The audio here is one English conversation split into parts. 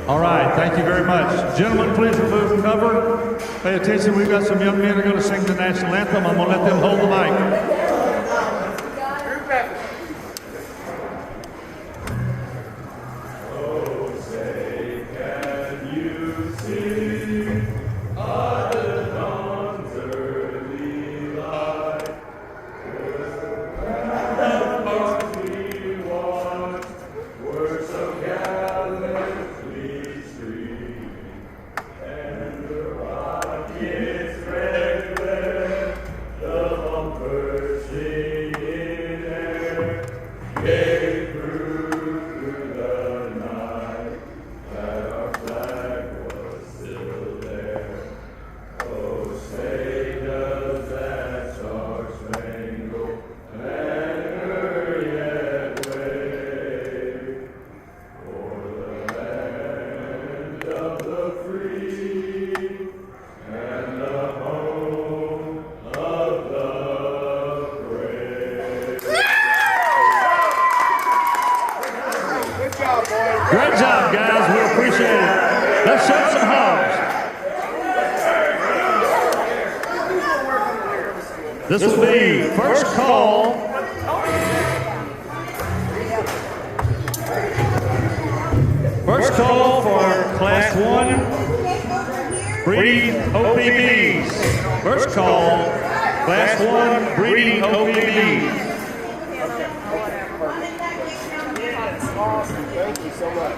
All right, thank you very much. Gentlemen, please remove the cover. Pay attention, we've got some young men who are going to sing the national anthem. I'm going to let them hold the mic. Great job, guys. We appreciate it. Let's show some hogs. This will be first call. First call for Class 1 breeding OPBs. First call, Class 1 breeding OPBs. Awesome. Thank you so much.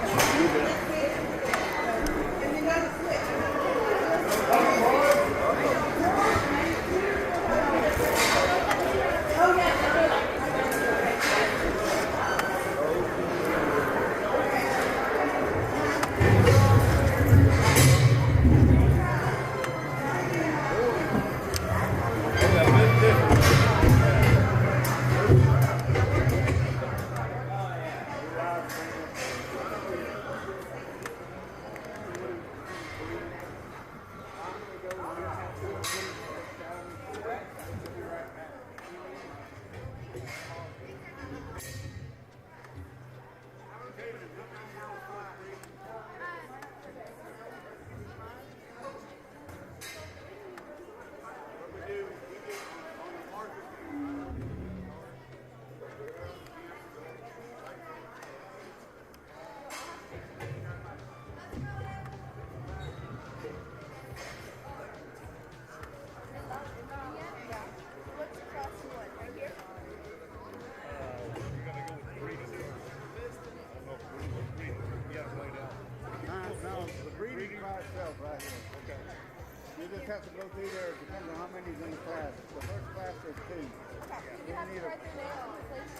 You just have to go through there. It depends on how many's in the class. The first class is 2. You have to write their name on the place.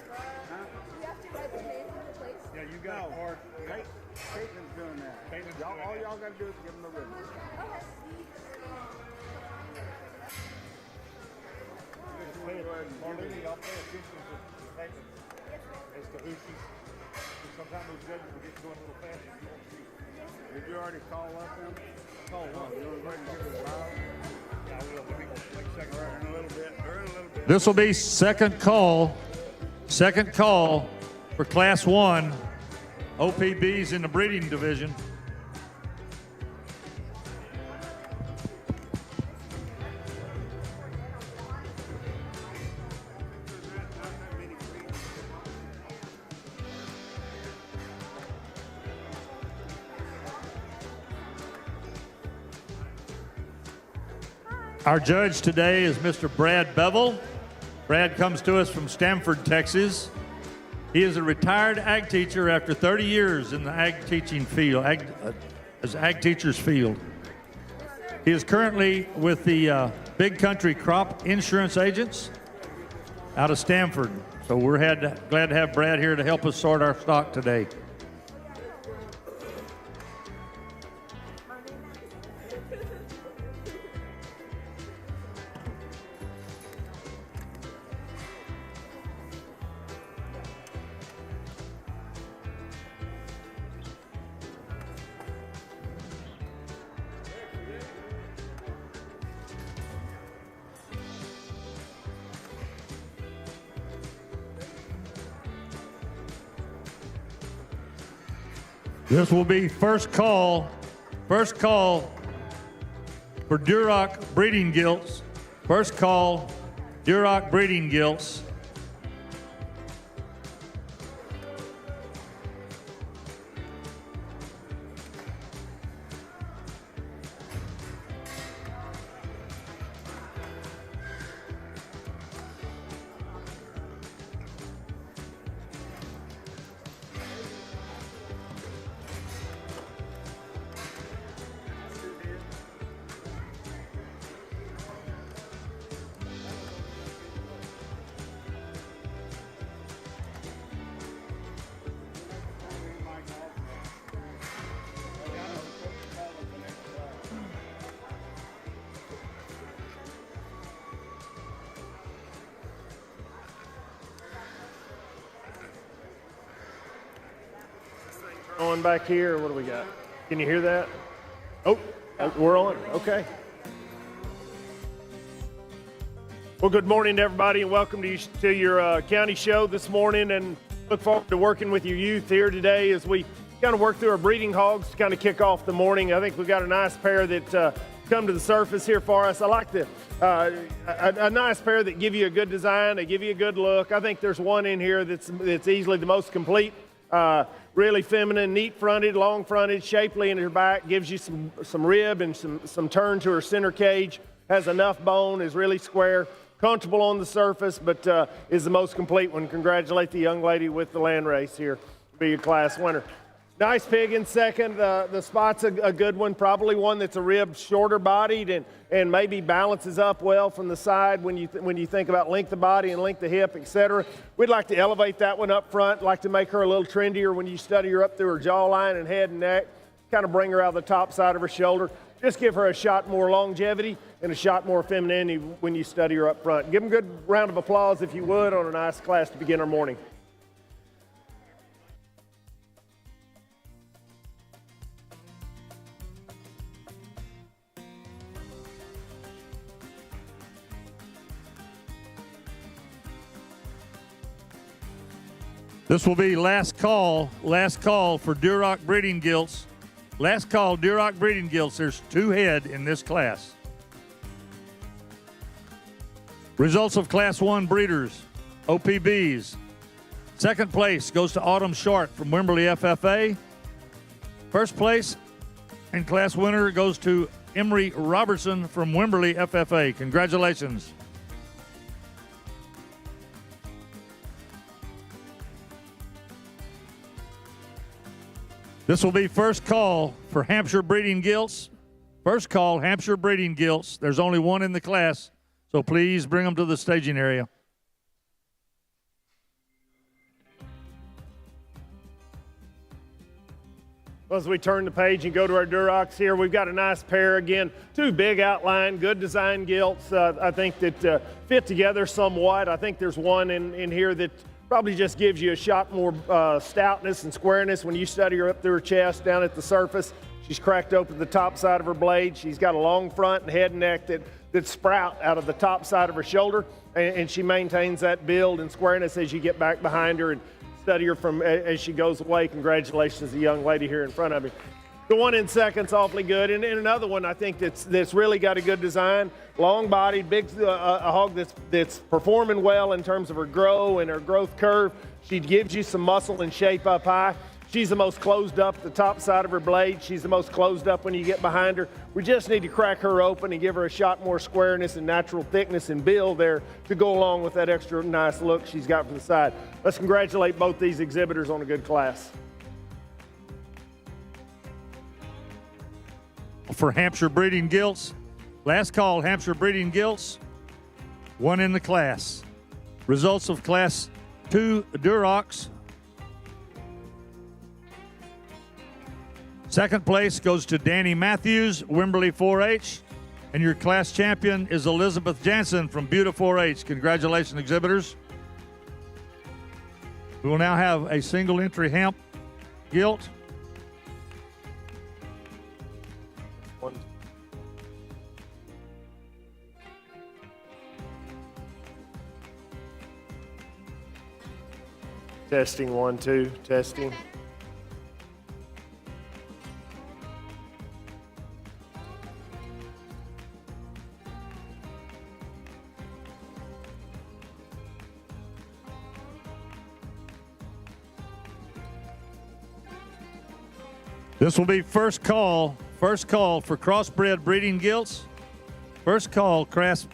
Huh? You have to write their name on the place. Yeah, you got a card. Caitlin's doing that. All y'all got to do is give them the ribbon. Okay. Marlene, y'all pay attention to the statements as to who she's. Sometimes those judges will get going a little faster. Did you already call up them? Call one. You want to go ahead and give it a while? Yeah, I will. Let me make a second. In a little bit. They're in a little bit. This will be second call for Class 1 OPBs in the breeding division. Our judge today is Mr. Brad Bevel. Brad comes to us from Stamford, Texas. He is a retired ag teacher after 30 years in the ag teaching field, as ag teacher's field. He is currently with the Big Country Crop Insurance Agents out of Stamford. So we're glad to have Brad here to help us sort our stock today. This will be first call for Duroc breeding gilts. First call, Duroc breeding gilts. On back here, what do we got? Can you hear that? Oh, we're on. Okay. Well, good morning to everybody, and welcome to your county show this morning. And look forward to working with your youth here today as we kind of work through our breeding hogs to kind of kick off the morning. I think we've got a nice pair that come to the surface here for us. I like a nice pair that give you a good design, they give you a good look. I think there's one in here that's easily the most complete. Really feminine, neat fronted, long fronted, shapely in her back, gives you some rib and some turn to her center cage, has enough bone, is really square, comfortable on the surface, but is the most complete one. Congratulate the young lady with the land race here, be a class winner. Nice pig in second. The spot's a good one, probably one that's a rib shorter bodied and maybe balances up well from the side when you think about length of body and length of hip, etc. We'd like to elevate that one up front, like to make her a little trendier when you study her up through her jawline and head and neck, kind of bring her out of the top side of her shoulder. Just give her a shot more longevity and a shot more femininity when you study her up front. Give them a good round of applause, if you would, on a nice class to begin our morning. This will be last call for Duroc breeding gilts. Last call, Duroc breeding gilts. There's 2 head in this class. Results of Class 1 breeders, OPBs. Second place goes to Autumn Short from Wimberley FFA. First place and class winner goes to Emery Robertson from Wimberley FFA. Congratulations. This will be first call for Hampshire breeding gilts. First call, Hampshire breeding gilts. There's only one in the class, so please bring them to the staging area. As we turn the page and go to our Durocs here, we've got a nice pair again. 2 big outline, good design gilts. I think that fit together somewhat. I think there's one in here that probably just gives you a shot more stoutness and squareness when you study her up through her chest down at the surface. She's cracked open the top side of her blade. She's got a long front and head and neck that sprout out of the top side of her shoulder, and she maintains that build and squareness as you get back behind her and study her from as she goes away. Congratulations to the young lady here in front of you. The one in second's awfully good, and another one I think that's really got a good design, long-bodied, big, a hog that's performing well in terms of her grow and her growth curve. She gives you some muscle and shape up high. She's the most closed up the top side of her blade. She's the most closed up when you get behind her. We just need to crack her open and give her a shot more squareness and natural thickness and build there to go along with that extra nice look she's got from the side. Let's congratulate both these exhibitors on a good class. For Hampshire breeding gilts, last call, Hampshire breeding gilts, one in the class. Results of class 2 Durocs. Second place goes to Danny Matthews, Wimberley 4-H. And your class champion is Elizabeth Jansen from Buda 4-H. Congratulations, exhibitors. We will now have a single entry Hamp gilt. Testing 1, 2, testing. This will be first call for crossbred breeding gilts. First call, class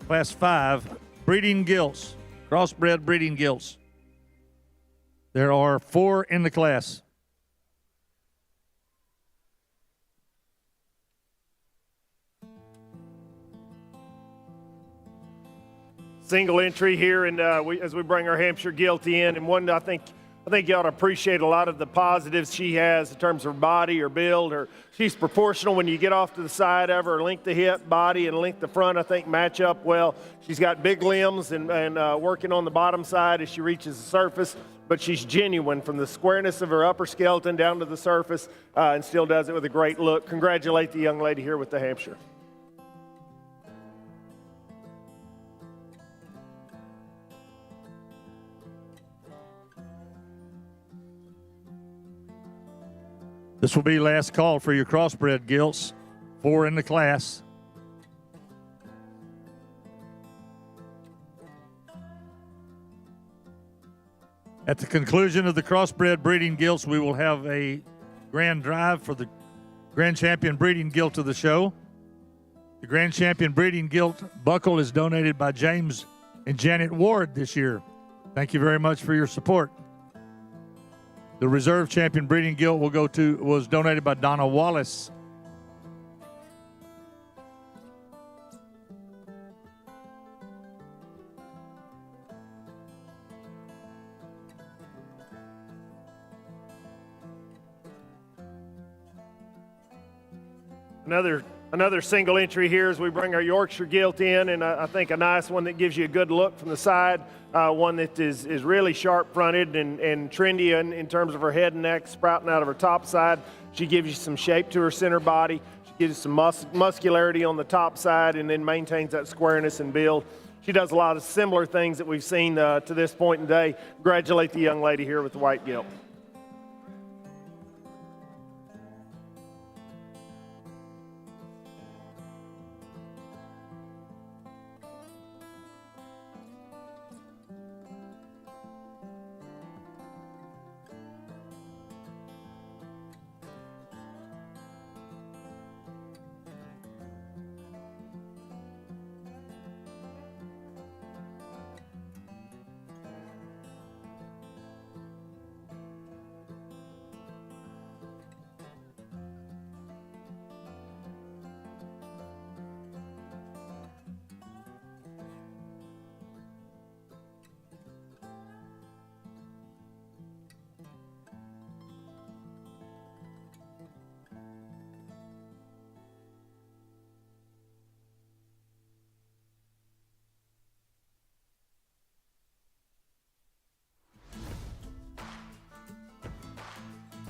5, breeding gilts, crossbred breeding gilts. There are 4 in the class. Single entry here, and as we bring our Hampshire gilt in, and one I think you ought to appreciate a lot of the positives she has in terms of her body, her build, she's proportional when you get off to the side of her, length of hip, body, and length of front, I think match up well. She's got big limbs and working on the bottom side as she reaches the surface, but she's genuine from the squareness of her upper skeleton down to the surface and still does it with a great look. Congratulate the young lady here with the Hampshire. This will be last call for your crossbred gilts, 4 in the class. At the conclusion of the crossbred breeding gilts, we will have a grand drive for the Grand Champion breeding gilt of the show. The Grand Champion breeding gilt buckle is donated by James and Janet Ward this year. Thank you very much for your support. The Reserve Champion breeding gilt was donated by Donna Wallace. Another single entry here as we bring our Yorkshire gilt in, and I think a nice one that gives you a good look from the side, one that is really sharp-fronted and trendy in terms of her head and neck, sprouting out of her top side. She gives you some shape to her center body. She gives you some muscularity on the top side and then maintains that squareness and build. She does a lot of similar things that we've seen to this point in the day. Congratulate the young lady here with the white gilt.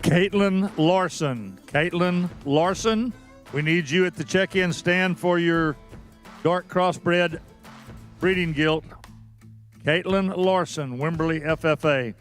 Caitlin Larson, we need you at the check-in stand for your dark crossbred breeding gilt. Caitlin Larson, Wimberley FFA.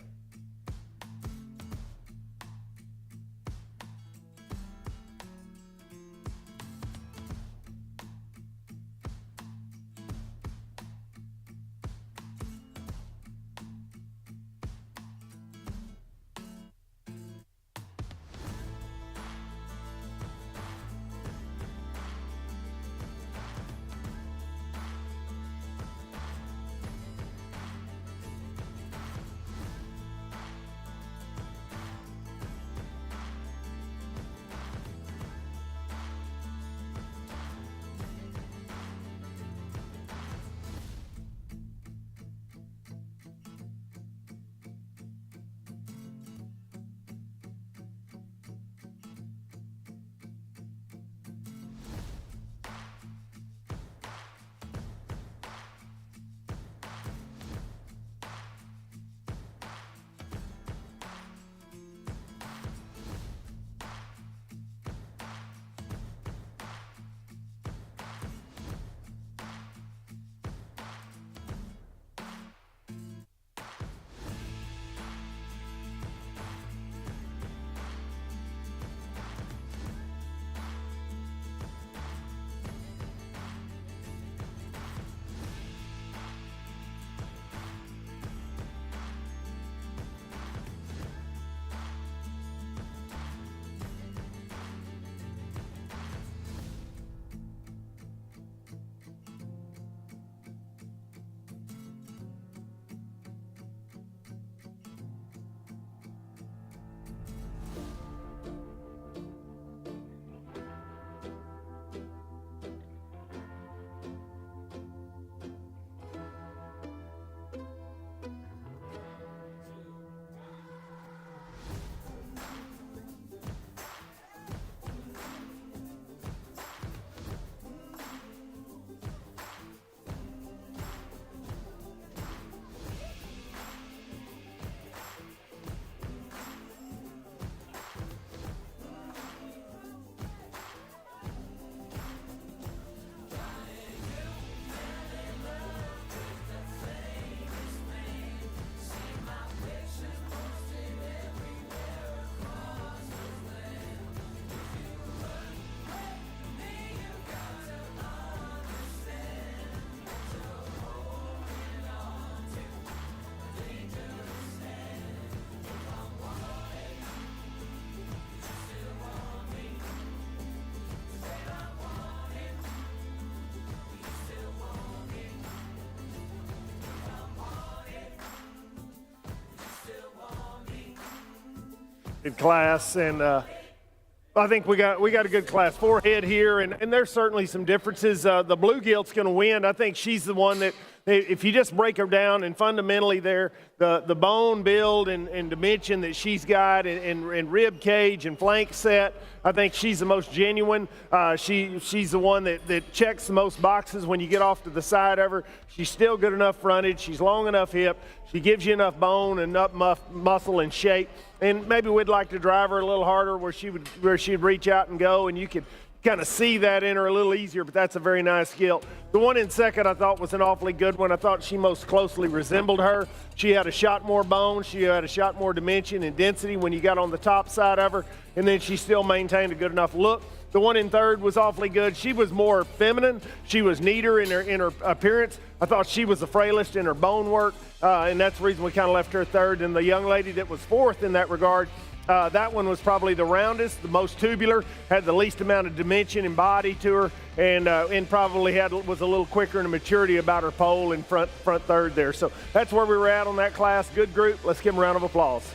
good class, and I think we got a good class. Forehead here, and there's certainly some differences. The blue gilt's going to win. I think she's the one that, if you just break her down and fundamentally there, the bone build and dimension that she's got and rib cage and flank set, I think she's the most genuine. She's the one that checks the most boxes when you get off to the side of her. She's still good enough frontage. She's long enough hip. She gives you enough bone and enough muscle and shape. And maybe we'd like to drive her a little harder where she'd reach out and go, and you could kind of see that in her a little easier, but that's a very nice gilt. The one in second I thought was an awfully good one. I thought she most closely resembled her. She had a shot more bone. She had a shot more dimension and density when you got on the top side of her, and then she still maintained a good enough look. The one in third was awfully good. She was more feminine. She was neater in her appearance. I thought she was the frailest in her bone work, and that's the reason we kind of left her third. And the young lady that was fourth in that regard, that one was probably the roundest, the most tubular, had the least amount of dimension and body to her, and probably was a little quicker in maturity about her pole in front third there. So that's where we were at on that class. Good group. Let's give them a round of applause.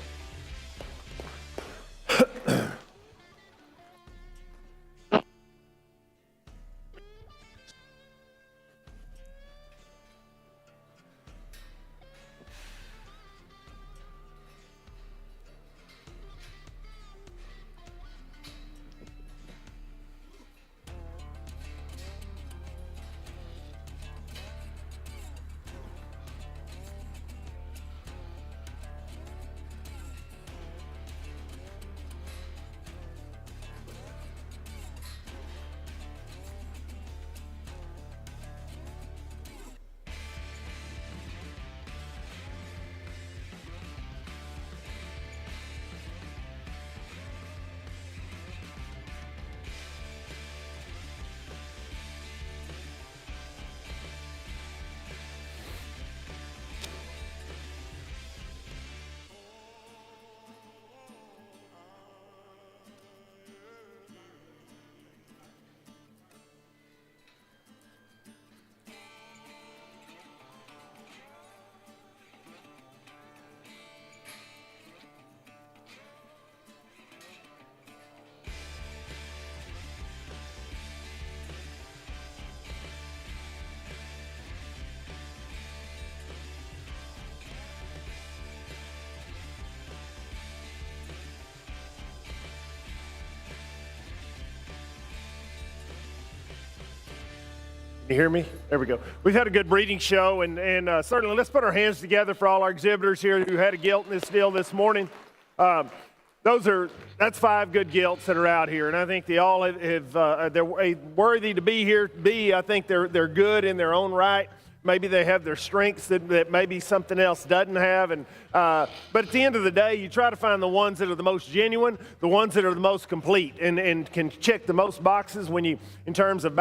You hear me? There we go. We've had a good breeding show, and certainly let's put our hands together for all our exhibitors here who had a gilt in this deal this morning. That's 5 good gilts that are out here, and I think they all they're worthy to be here. I think they're good in their own right. Maybe they have their strengths that maybe something else doesn't have. But at the end of the day, you try to find the ones that are the most genuine, the ones that are the most complete, and can check the most boxes in terms of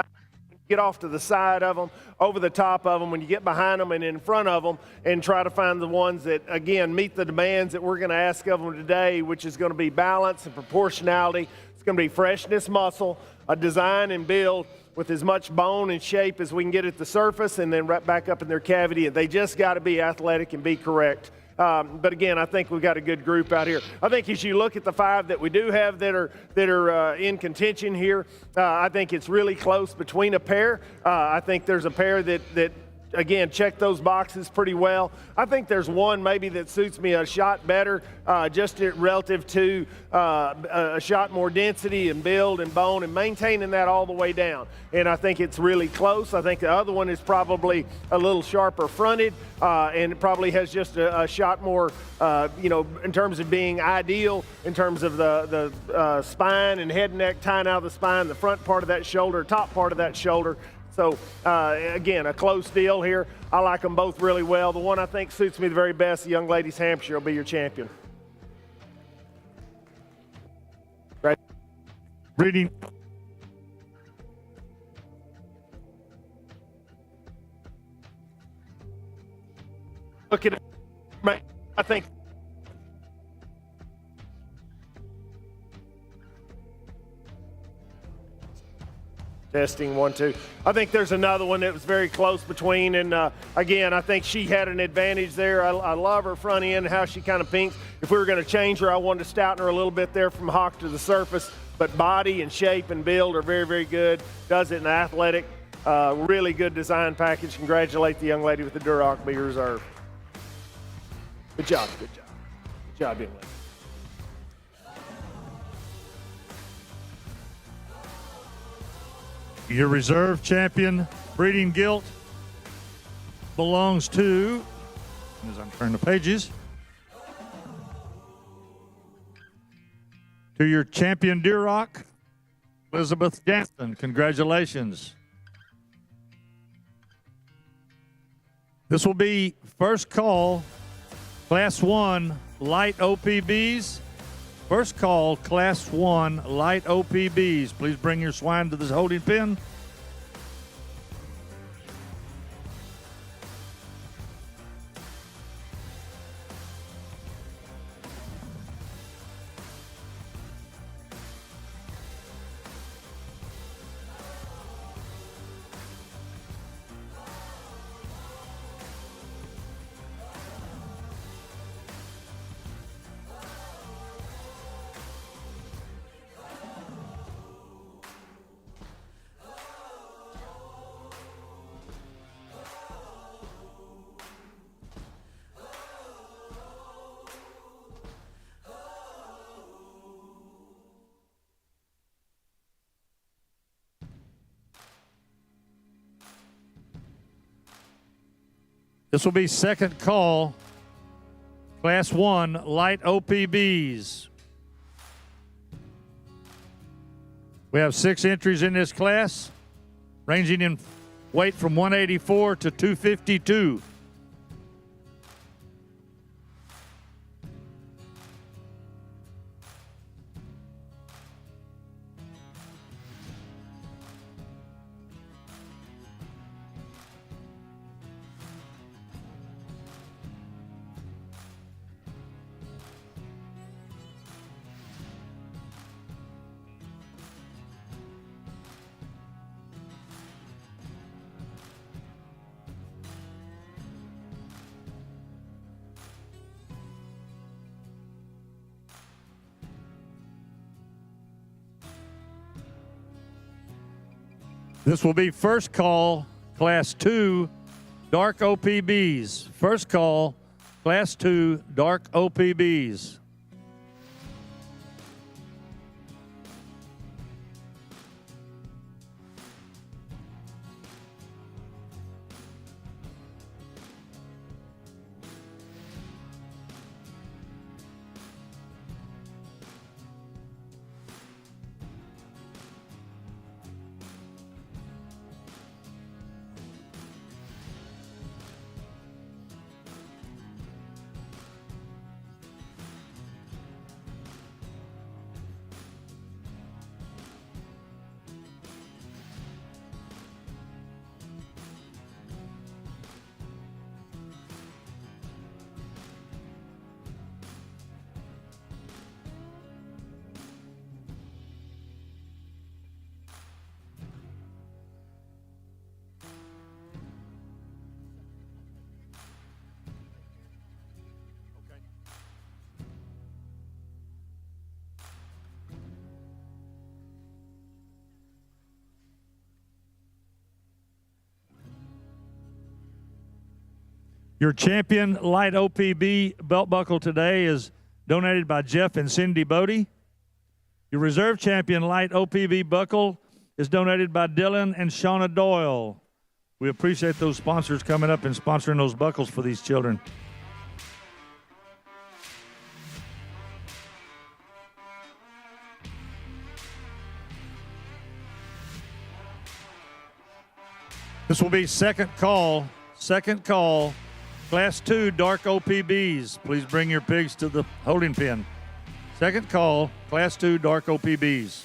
get off to the side of them, over the top of them, when you get behind them and in front of them, and try to find the ones that, again, meet the demands that we're going to ask of them today, which is going to be balance and proportionality. It's going to be freshness, muscle, a design and build with as much bone and shape as we can get at the surface, and then right back up in their cavity. And they just got to be athletic and be correct. But again, I think we've got a good group out here. I think as you look at the 5 that we do have that are in contention here, I think it's really close between a pair. I think there's a pair that again, check those boxes pretty well. I think there's one maybe that suits me a shot better, just relative to a shot more density and build and bone and maintaining that all the way down. And I think it's really close. I think the other one is probably a little sharper fronted, and it probably has just a shot more, in terms of being ideal, in terms of the spine and head and neck, tying out of the spine, the front part of that shoulder, top part of that shoulder. So, again, a close deal here. I like them both really well. The one I think suits me the very best, the young ladies Hampshire, will be your champion. Right. Breeding. Look at it. I think. Testing 1, 2. I think there's another one that was very close between, and again, I think she had an advantage there. I love her front end, how she kind of pinks. if we were going to change her, I wanted to stouten her a little bit there from hock to the surface. But body and shape and build are very, very good. Does it in athletic. Really good design package. Congratulate the young lady with the Duroc B Reserve. Good job, good job. Good job, young lady. Your reserve champion breeding gilt belongs to, as I'm turning the pages, to your champion Duroc, Elizabeth Jansen. Congratulations. This will be first call, Class 1 light OPBs. First call, Class 1 light OPBs. Please bring your swine to this holding pen. This will be second call, Class 1 light OPBs. We have 6 entries in this class, ranging in weight from 184 to 252. This will be first call, Class 2, dark OPBs. First call, Class 2, dark OPBs. Your champion light OPB belt buckle today is donated by Jeff and Cindy Bodie. Your reserve champion light OPB buckle is donated by Dylan and Shauna Doyle. We appreciate those sponsors coming up and sponsoring those buckles for these children. This will be second call, Class 2 dark OPBs. Please bring your pigs to the holding pen. Second call, Class 2 dark OPBs.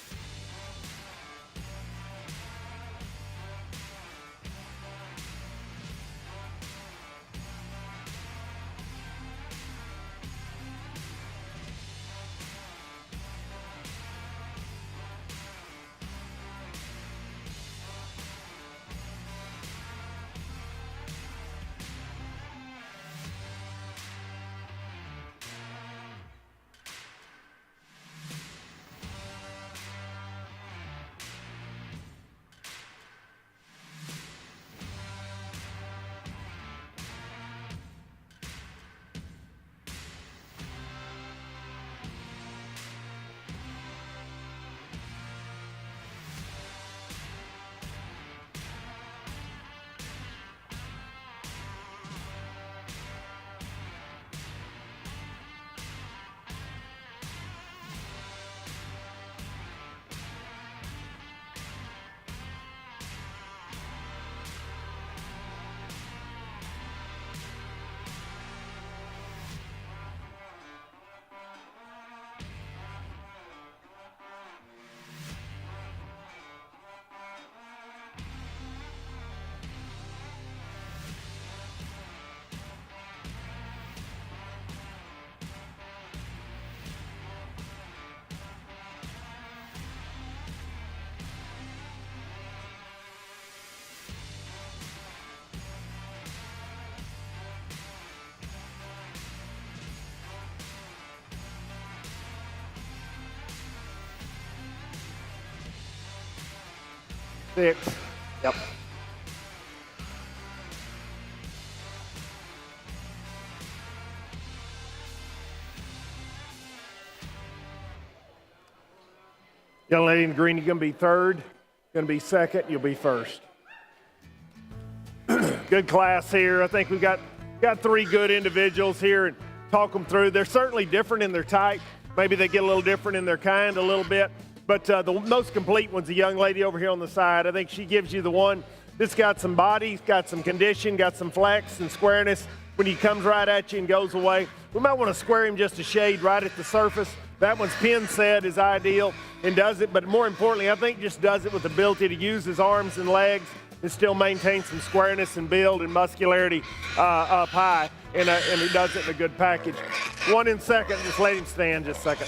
6. Yep. Young lady in green, you're going to be third. Going to be second. You'll be first. Good class here. I think we've got 3 good individuals here, and talk them through. They're certainly different in their type. Maybe they get a little different in their kind a little bit. But the most complete one's the young lady over here on the side. I think she gives you the one that's got some body, got some condition, got some flex and squareness. When he comes right at you and goes away, we might want to square him just a shade right at the surface. That one's pin set is ideal and does it, but more importantly, I think just does it with the ability to use his arms and legs and still maintain some squareness and build and muscularity up high, and he does it in a good package. 1 in second, just let him stand just a second.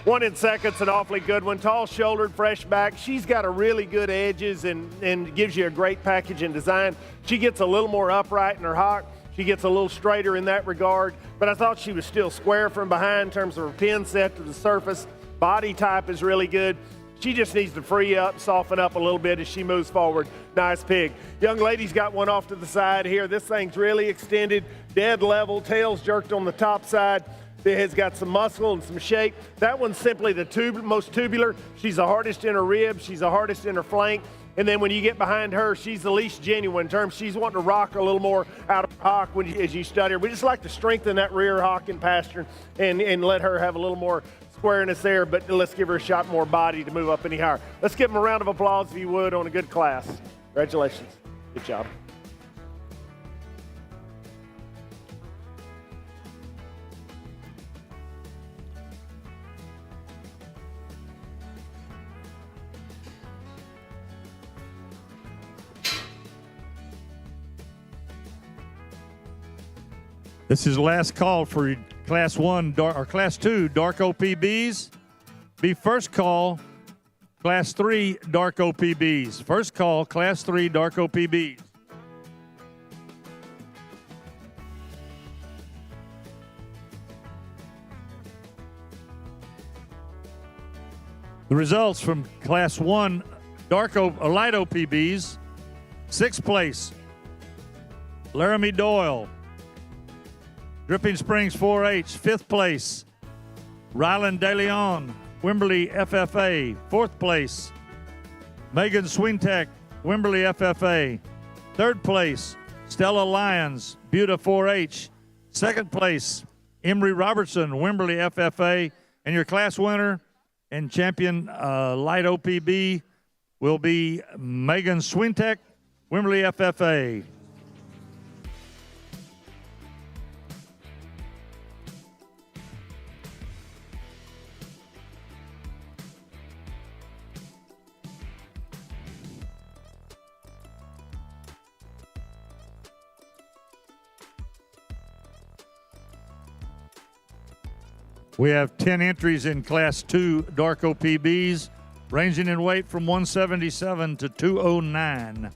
1 in second's an awfully good one. Tall-shouldered, fresh back. She's got a really good edges and gives you a great package and design. She gets a little more upright in her hock. She gets a little straighter in that regard, but I thought she was still square from behind in terms of her pin set to the surface. Body type is really good. She just needs to free up, soften up a little bit as she moves forward. Nice pig. Young lady's got one off to the side here. This thing's really extended, dead level, tail's jerked on the top side. It has got some muscle and some shape. That one's simply the most tubular. She's the hardest in her ribs. She's the hardest in her flank. And then when you get behind her, she's the least genuine in terms she's wanting to rock a little more out of her hock as you study her. We just like to strengthen that rear hock and pastern and let her have a little more squareness there, but let's give her a shot more body to move up any higher. Let's give them a round of applause, if you would, on a good class. Congratulations. Good job. This is the last call for Class 1 or Class 2 dark OPBs. Be first call, Class 3 dark OPBs. First call, Class 3 dark OPBs. The results from Class 1 light OPBs. 6th place, Laramie Doyle. Dripping Springs 4-H, 5th place, Ryland De Leon, Wimberley FFA. 4th place, Megan Swintek, Wimberley FFA. 3rd place, Stella Lyons, Buda 4-H. 2nd place, Emery Robertson, Wimberley FFA. And your class winner and champion light OPB will be Megan Swintek, Wimberley FFA. We have 10 entries in Class 2 dark OPBs, ranging in weight from 177 to 209.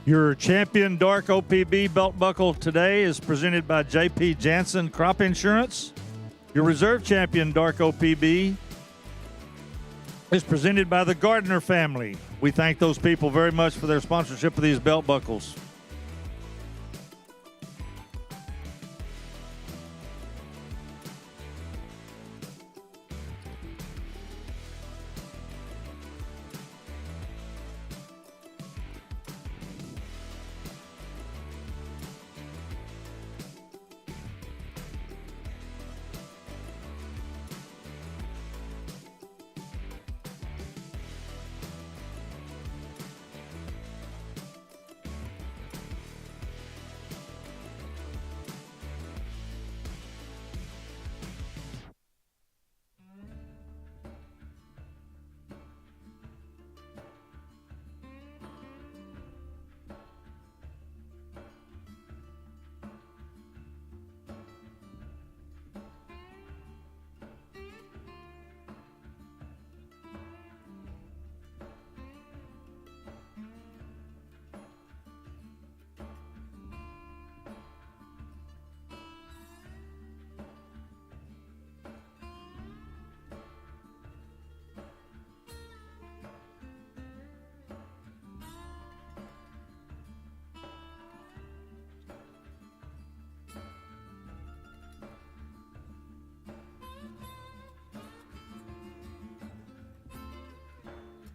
Your champion dark OPB belt buckle today is presented by J.P. Jansen Crop Insurance. Your reserve champion dark OPB is presented by the Gardner family. We thank those people very much for their sponsorship of these belt buckles.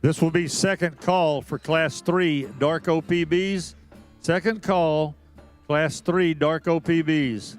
This will be second call for Class 3 dark OPBs. Second call, Class 3 dark OPBs.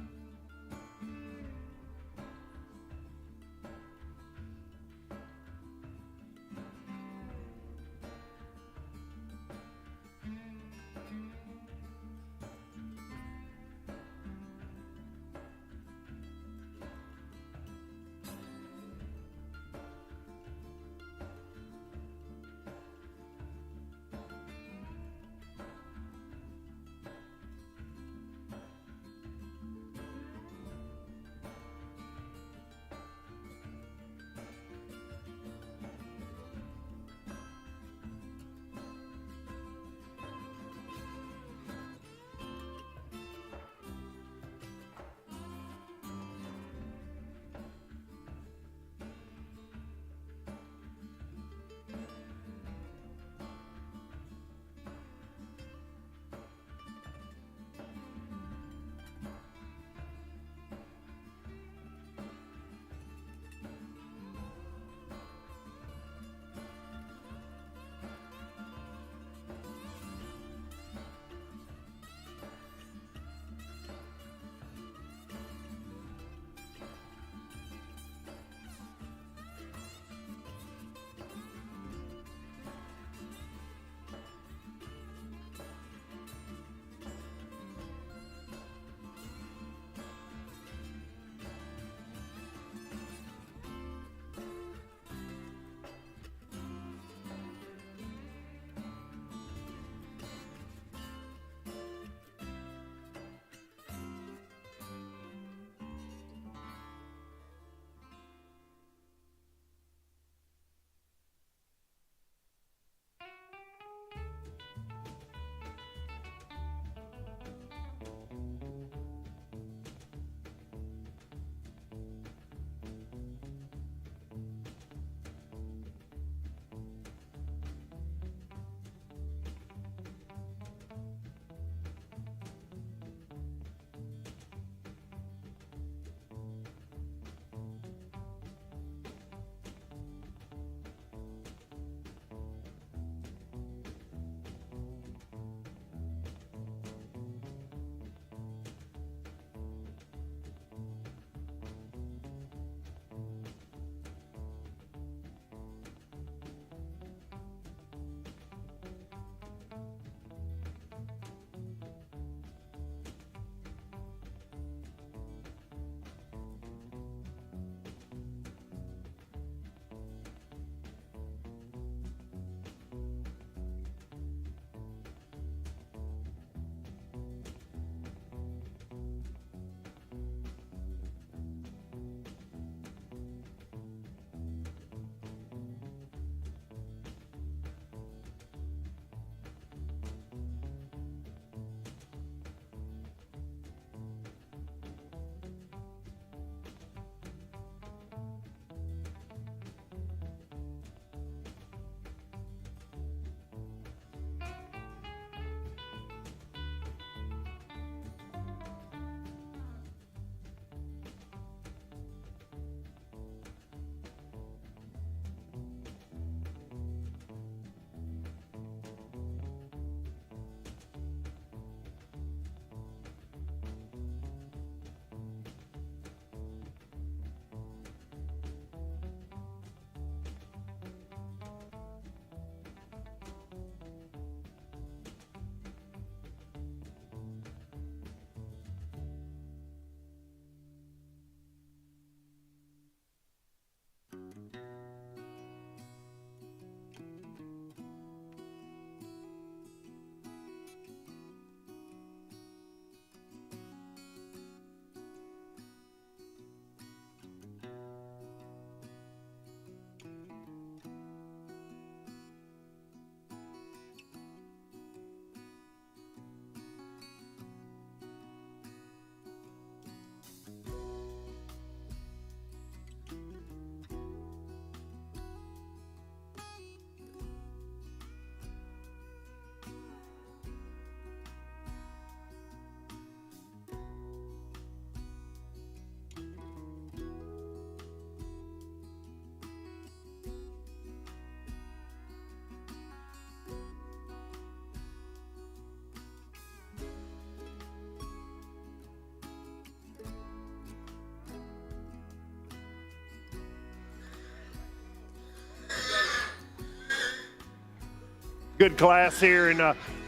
good class here, and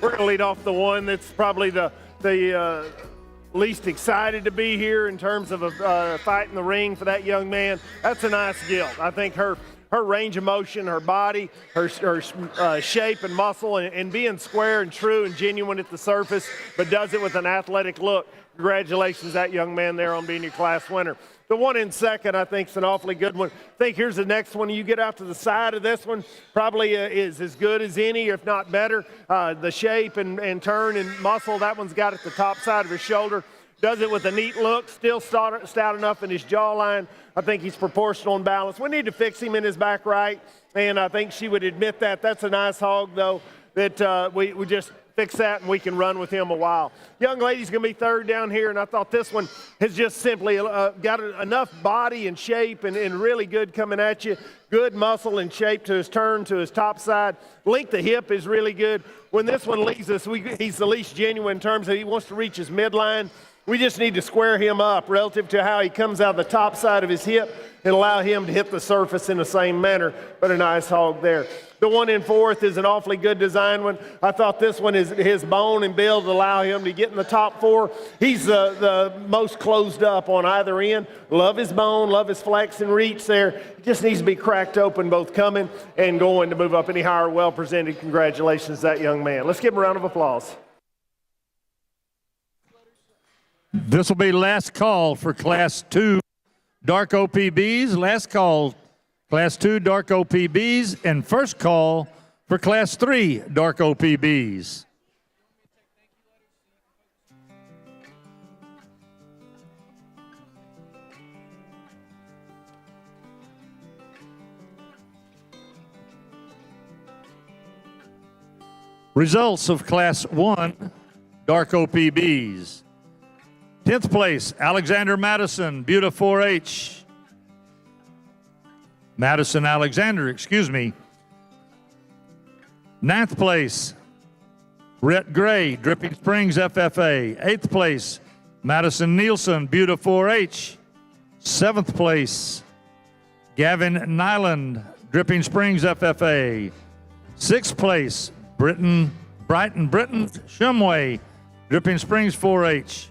we're going to lead off the one that's probably the least excited to be here in terms of a fight in the ring for that young man. That's a nice gilt. I think her range of motion, her body, her shape and muscle, and being square and true and genuine at the surface, but does it with an athletic look. Congratulations, that young man there, on being your class winner. The one in second, I think, is an awfully good one. I think here's the next one. You get out to the side of this one, probably is as good as any, if not better. The shape and turn and muscle, that one's got at the top side of his shoulder. Does it with a neat look, still stout enough in his jawline. I think he's proportional and balanced. We need to fix him in his back right, and I think she would admit that. That's a nice hog, though, that we just fix that and we can run with him a while. Young lady's going to be third down here, and I thought this one has just simply got enough body and shape and really good coming at you. Good muscle and shape to his turn, to his top side. Length of hip is really good. When this one leaves us, he's the least genuine in terms of he wants to reach his midline. We just need to square him up relative to how he comes out the top side of his hip and allow him to hit the surface in the same manner, but a nice hog there. The one in fourth is an awfully good design one. I thought this one is his bone and build allow him to get in the top four. He's the most closed up on either end. Love his bone, love his flex and reach there. He just needs to be cracked open, both coming and going to move up any higher. Well presented. Congratulations, that young man. Let's give him a round of applause. This will be last call for Class 2 Dark OPBs. Last call, Class 2 Dark OPBs, and first call for Class 3 Dark OPBs. Results of Class 1 Dark OPBs. 10th place, Alexander Madison, Buda 4-H. Madison Alexander, excuse me. 9th place, Rhett Gray, Dripping Springs FFA. 8th place, Madison Nielsen, Buda 4-H. 7th place, Gavin Nyland, Dripping Springs FFA. 6th place, Brighton Shumway, Dripping Springs 4-H.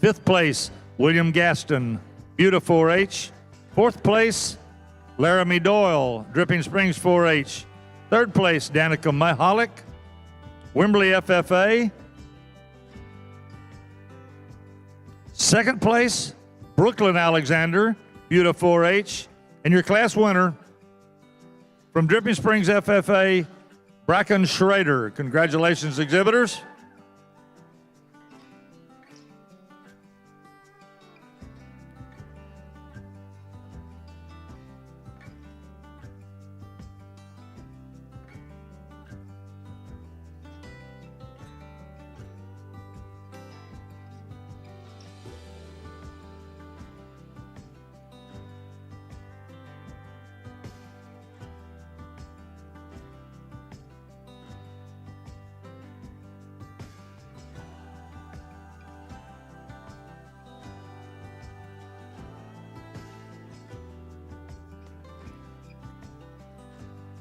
5th place, William Gaston, Buda 4-H. 4th place, Laramie Doyle, Dripping Springs 4-H. 3rd place, Danica Mahalik, Wimberley FFA. 2nd place, Brooklyn Alexander, Buda 4-H. And your class winner from Dripping Springs FFA, Bracken Schrader. Congratulations, exhibitors.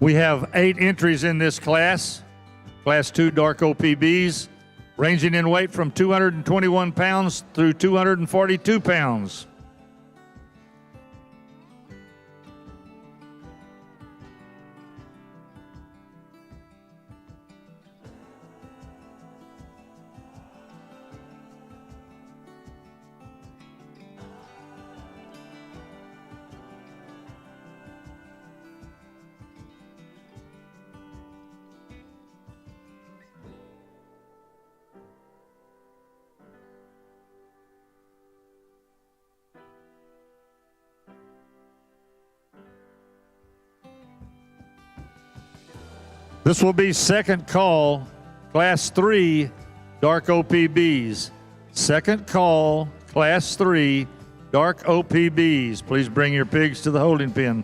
We have 8 entries in this class, Class 2 Dark OPBs, ranging in weight from 221 pounds through 242 pounds. This will be second call, Class 3 Dark OPBs. Second call, Class 3 Dark OPBs. Please bring your pigs to the holding pen.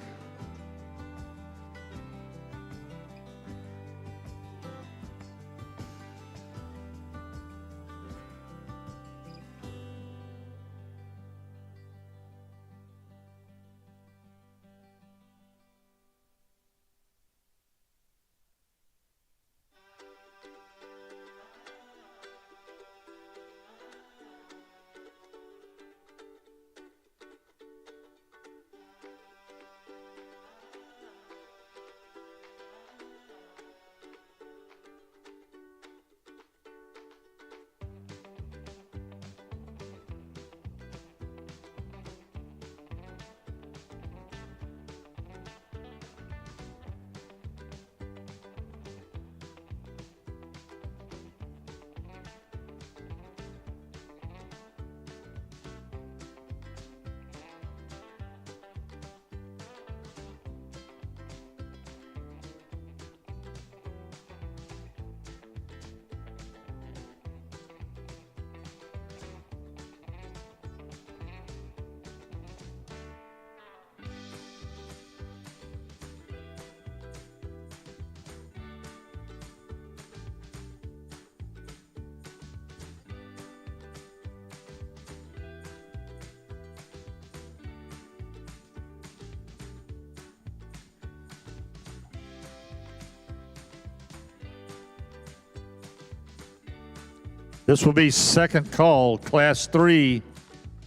This will be second call, Class 3,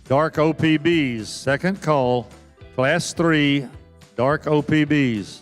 dark OPBs. Second call, Class 3, dark OPBs.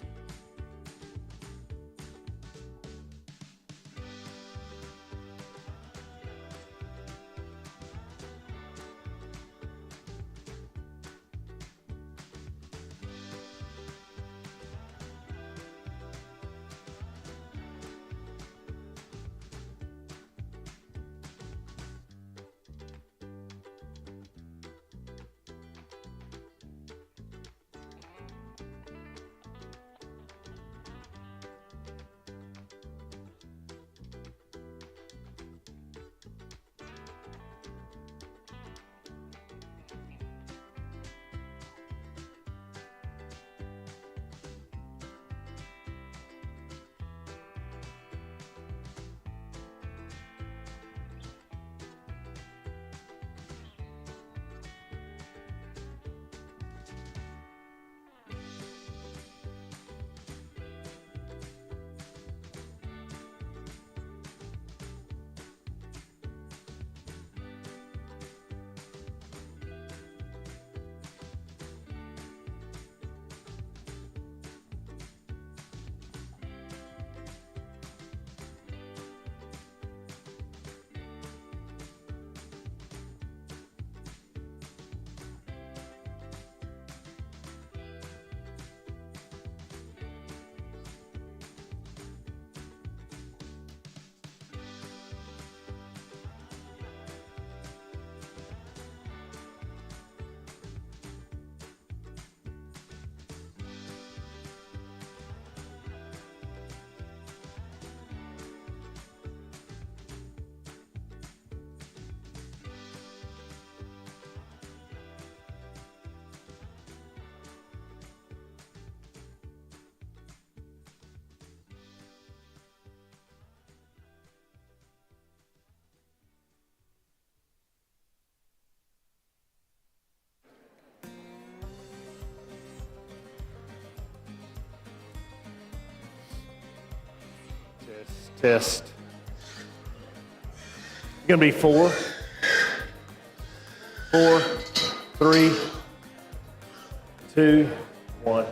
Test. Going to be 4, 4, 3, 2, 1.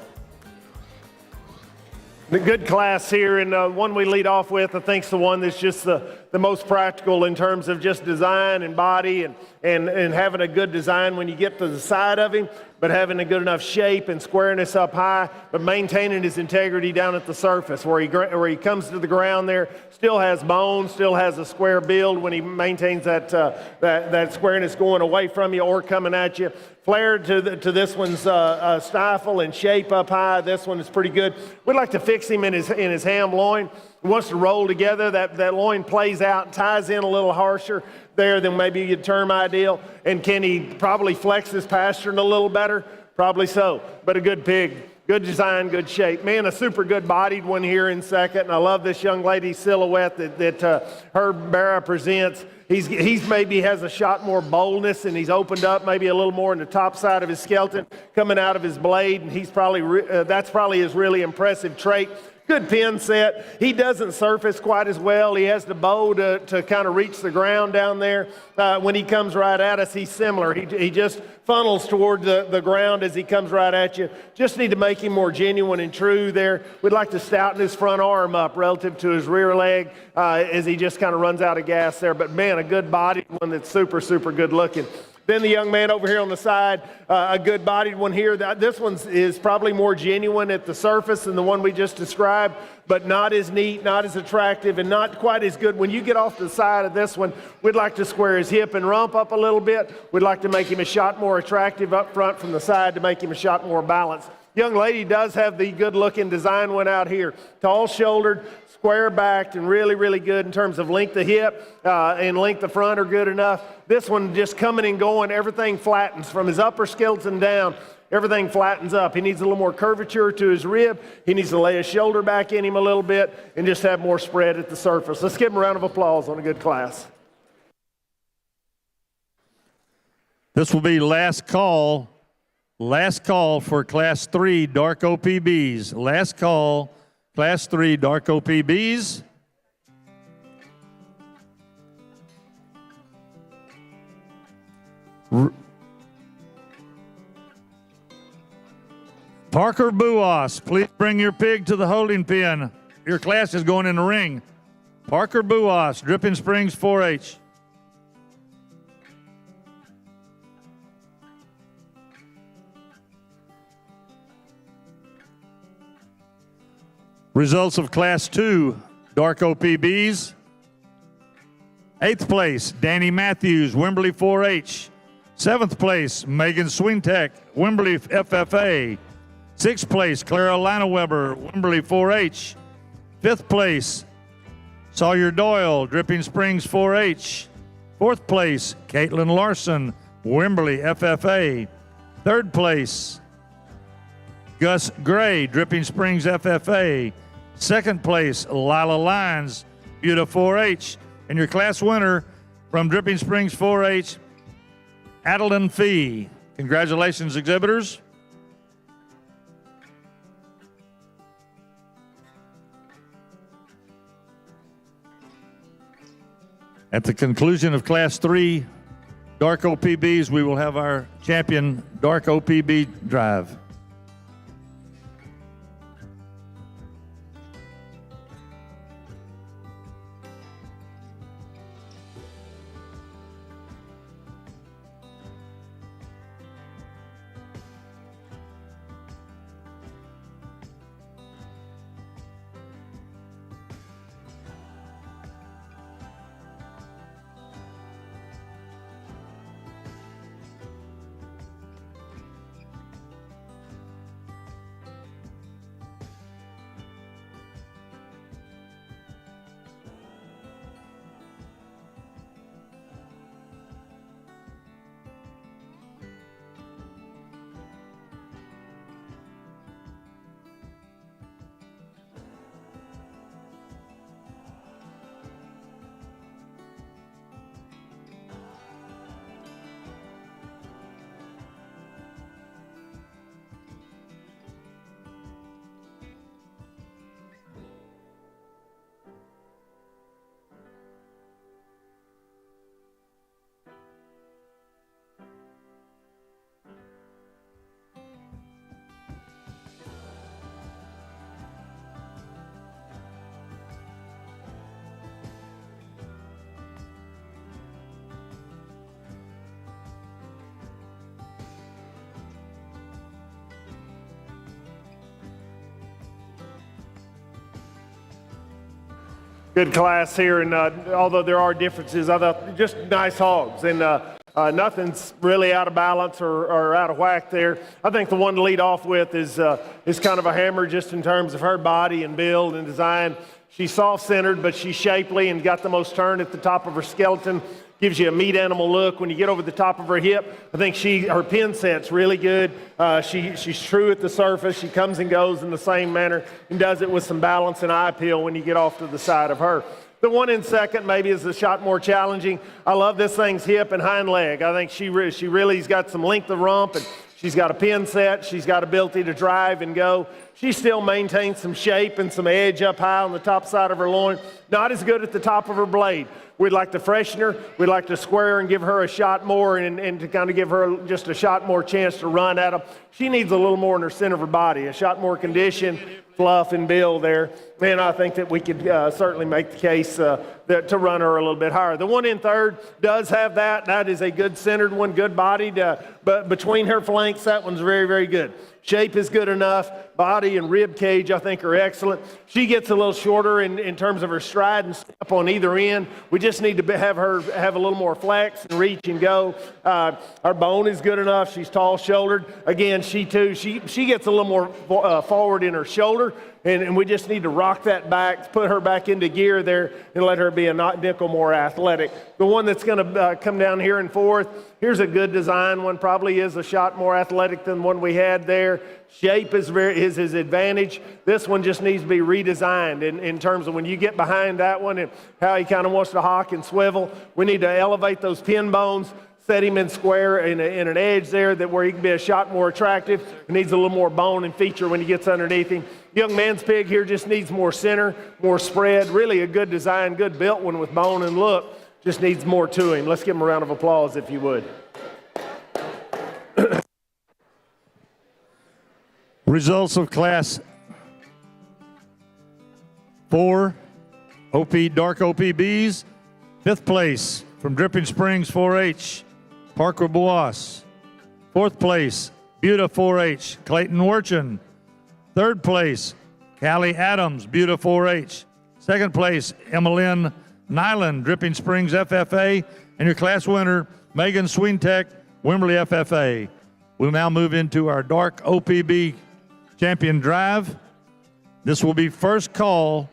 The good class here, and the one we lead off with, I think, is the one that's just the most practical in terms of just design and body and having a good design when you get to the side of him, but having a good enough shape and squareness up high, but maintaining his integrity down at the surface where he comes to the ground there, still has bone, still has a square build when he maintains that squareness going away from you or coming at you. Flare to this one's stifle and shape up high. This one is pretty good. We'd like to fix him in his ham loin. He wants to roll together. That loin plays out, ties in a little harsher there than maybe you'd term ideal. And can he probably flex his pasturing a little better? Probably so. But a good pig. Good design, good shape. Man, a super good bodied one here in second. And I love this young lady's silhouette that Herb Barra presents. He's maybe has a shot more boldness, and he's opened up maybe a little more in the top side of his skeleton coming out of his blade, and he's probably that's probably his really impressive trait. Good pin set. He doesn't surface quite as well. He has the bow to kind of reach the ground down there. When he comes right at us, he's similar. He just funnels toward the ground as he comes right at you. Just need to make him more genuine and true there. We'd like to stouten his front arm up relative to his rear leg as he just kind of runs out of gas there. But man, a good bodied one that's super, super good looking. Then the young man over here on the side, a good-bodied one here. This one is probably more genuine at the surface than the one we just described, but not as neat, not as attractive, and not quite as good. When you get off to the side of this one, we'd like to square his hip and rump up a little bit. We'd like to make him a shot more attractive up front from the side to make him a shot more balanced. Young lady does have the good-looking design one out here. Tall-shouldered, square-backed, and really, really good in terms of length of hip and length of front are good enough. This one just coming and going, everything flattens from his upper skeleton down. Everything flattens up. He needs a little more curvature to his rib. He needs to lay his shoulder back in him a little bit and just have more spread at the surface. Let's give him a round of applause on a good class. This will be last call. Last call for Class 3 dark OPBs. Last call, Class 3 dark OPBs. Parker Buas, please bring your pig to the holding pen. Your class is going in the ring. Parker Buas, Dripping Springs 4-H. Results of Class 2, Dark OPBs. 8th place, Danny Matthews, Wimberley 4-H. 7th place, Megan Swintek, Wimberley FFA. 6th place, Clara Weber, Wimberley 4-H. 5th place, Sawyer Doyle, Dripping Springs 4-H. 4th place, Caitlin Larson, Wimberley FFA. 3rd place, Gus Gray, Dripping Springs FFA. 2nd place, Lila Lyons, Buda 4-H. And your class winner from Dripping Springs 4-H, Adeline Fee. Congratulations, exhibitors. At the conclusion of Class 3 Dark OPBs, we will have our champion Dark OPB drive. Good class here, and although there are differences, I thought just nice hogs, and nothing's really out of balance or out of whack there. I think the one to lead off with is kind of a hammer just in terms of her body and build and design. She's soft-centered, but she's shapely and got the most turn at the top of her skeleton. Gives you a meat animal look. When you get over the top of her hip, I think her pin set's really good. She's true at the surface. She comes and goes in the same manner and does it with some balance and eye appeal when you get off to the side of her. The one in second maybe is a shot more challenging. I love this thing's hip and hind leg. I think she really's got some length of rump, and she's got a pin set. She's got ability to drive and go. She still maintains some shape and some edge up high on the top side of her loin. Not as good at the top of her blade. We'd like to freshen her. We'd like to square her and give her a shot more and to kind of give her just a shot more chance to run at them. She needs a little more in her center of her body, a shot more condition, fluff, and build there. And I think that we could certainly make the case to run her a little bit higher. The one in third does have that. That is a good centered one, good bodied. But between her flanks, that one's very, very good. Shape is good enough. Body and rib cage, I think, are excellent. She gets a little shorter in terms of her stride and step on either end. We just need to have her have a little more flex and reach and go. Her bone is good enough. She's tall-shouldered. Again, she gets a little more forward in her shoulder, and we just need to rock that back, put her back into gear there, and let her be a nickel more athletic. The one that's going to come down here in fourth, here's a good design one. Probably is a shot more athletic than one we had there. Shape is his advantage. This one just needs to be redesigned in terms of when you get behind that one and how he kind of wants to hawk and swivel. We need to elevate those pin bones, set him in square in an edge there where he can be a shot more attractive. He needs a little more bone and feature when he gets underneath him. Young man's pig here just needs more center, more spread. Really a good design, good built one with bone and look. Just needs more to him. Let's give him a round of applause if you would. Results of Class 4 Dark OPBs. 5th place from Dripping Springs 4-H, Parker Boas. 4th place, Buda 4-H, Clayton Werchin. 3rd place, Callie Adams, Buda 4-H. 2nd place, Emmeline Nyland, Dripping Springs FFA. And your class winner, Megan Swintek, Wimberley FFA. We'll now move into our Dark OPB Champion Drive. This will be first call.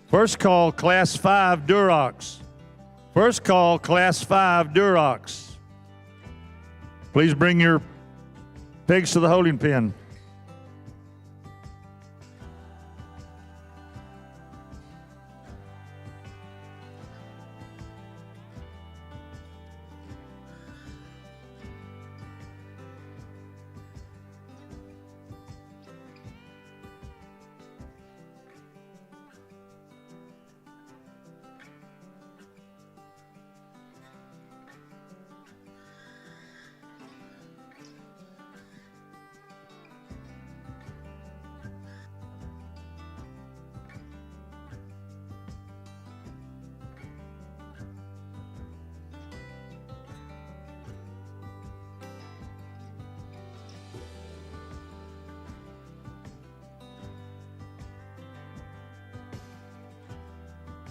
First call, Class 5 Durocs. First call, Class 5 Durocs. Please bring your pigs to the holding pen.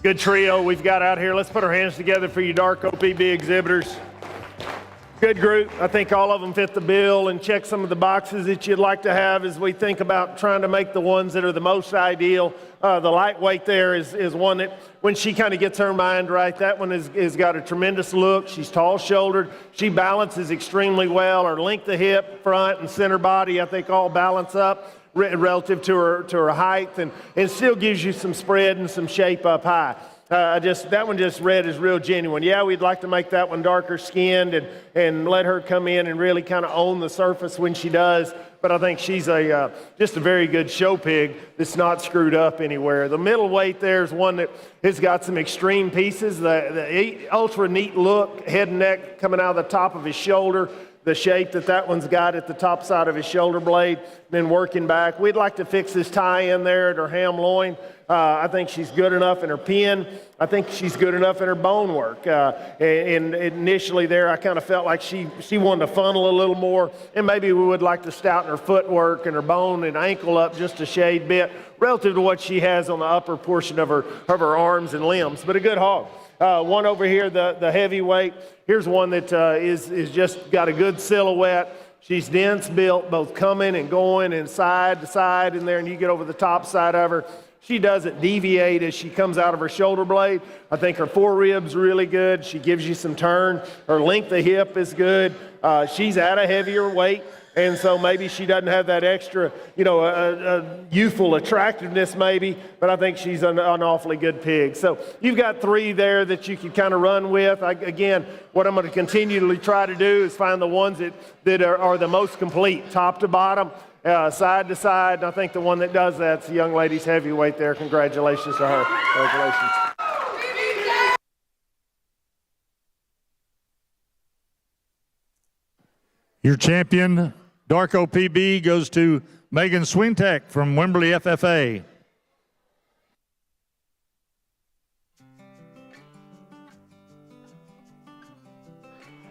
Good trio we've got out here. Let's put our hands together for you Dark OPB exhibitors. Good group. I think all of them fit the bill and check some of the boxes that you'd like to have as we think about trying to make the ones that are the most ideal. The lightweight there is one that when she kind of gets her mind right, that one is got a tremendous look. She's tall-shouldered. She balances extremely well. Her length of hip, front, and center body, I think all balance up relative to her height, and it still gives you some spread and some shape up high. That one just read is real genuine. Yeah, we'd like to make that one darker skinned and let her come in and really kind of own the surface when she does. But I think she's just a very good show pig that's not screwed up anywhere. The middleweight there is one that has got some extreme pieces. The ultra neat look, head and neck coming out of the top of his shoulder. The shape that one's got at the top side of his shoulder blade, then working back. We'd like to fix this tie in there at her ham loin. I think she's good enough in her pin. I think she's good enough in her bone work. And initially there, I kind of felt like she wanted to funnel a little more, and maybe we would like to stouten her footwork and her bone and ankle up just a shade bit relative to what she has on the upper portion of her arms and limbs. But a good hog. One over here, the heavyweight. Here's one that is just got a good silhouette. She's dense built, both coming and going and side to side in there, and you get over the top side of her. She doesn't deviate as she comes out of her shoulder blade. I think her forerib's really good. She gives you some turn. Her length of hip is good. She's at a heavier weight, and so maybe she doesn't have that extra, youthful attractiveness maybe, but I think she's an awfully good pig. So you've got three there that you can kind of run with. Again, what I'm going to continually try to do is find the ones that are the most complete, top to bottom, side to side, and I think the one that does that's the young lady's heavyweight there. Congratulations to her. Congratulations. Your champion, Dark OPB, goes to Megan Swintek from Wimberley FFA.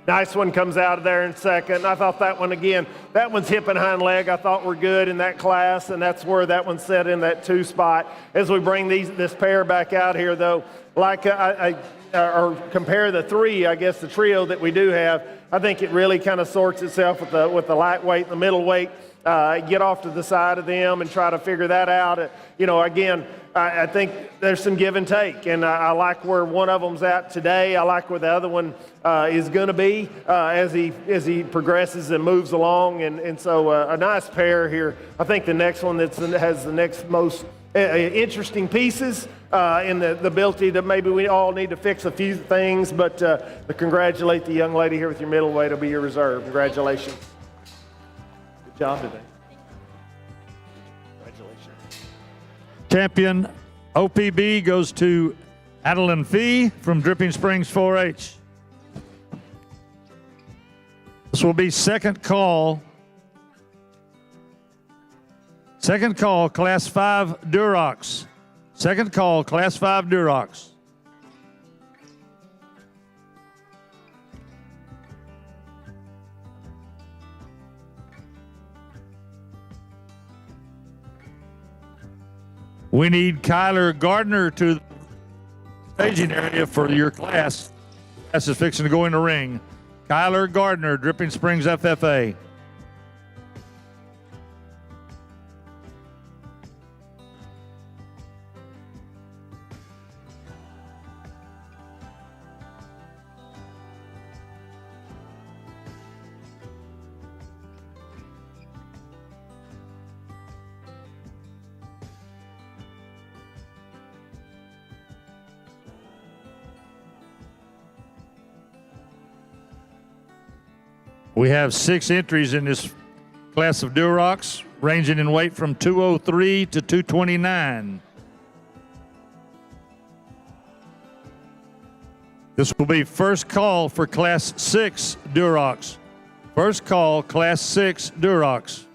Nice one comes out of there in second. I thought that one again, that one's hip and hind leg I thought were good in that class, and that's where that one's set in that 2 spot. As we bring this pair back out here though, like or compare the 3, I guess the trio that we do have, I think it really kind of sorts itself with the lightweight and the middleweight. Get off to the side of them and try to figure that out. Again, I think there's some give and take, and I like where one of them's at today. I like where the other one is going to be as he progresses and moves along, and so a nice pair here. I think the next one has the next most interesting pieces in the ability that maybe we all need to fix a few things, but to congratulate the young lady here with your middleweight will be your reserve. Congratulations. Good job today. Congratulations. Champion OPB goes to Adeline Fee from Dripping Springs 4-H. This will be second call. Second call, Class 5 Durocs. Second call, Class 5 Durocs. We need Kyler Gardner to the staging area for your class. Class is fixing to go in the ring. Kyler Gardner, Dripping Springs FFA. We have 6 entries in this class of Durocs, ranging in weight from 203 to 229. This will be first call for Class 6 Durocs. First call, Class 6 Durocs.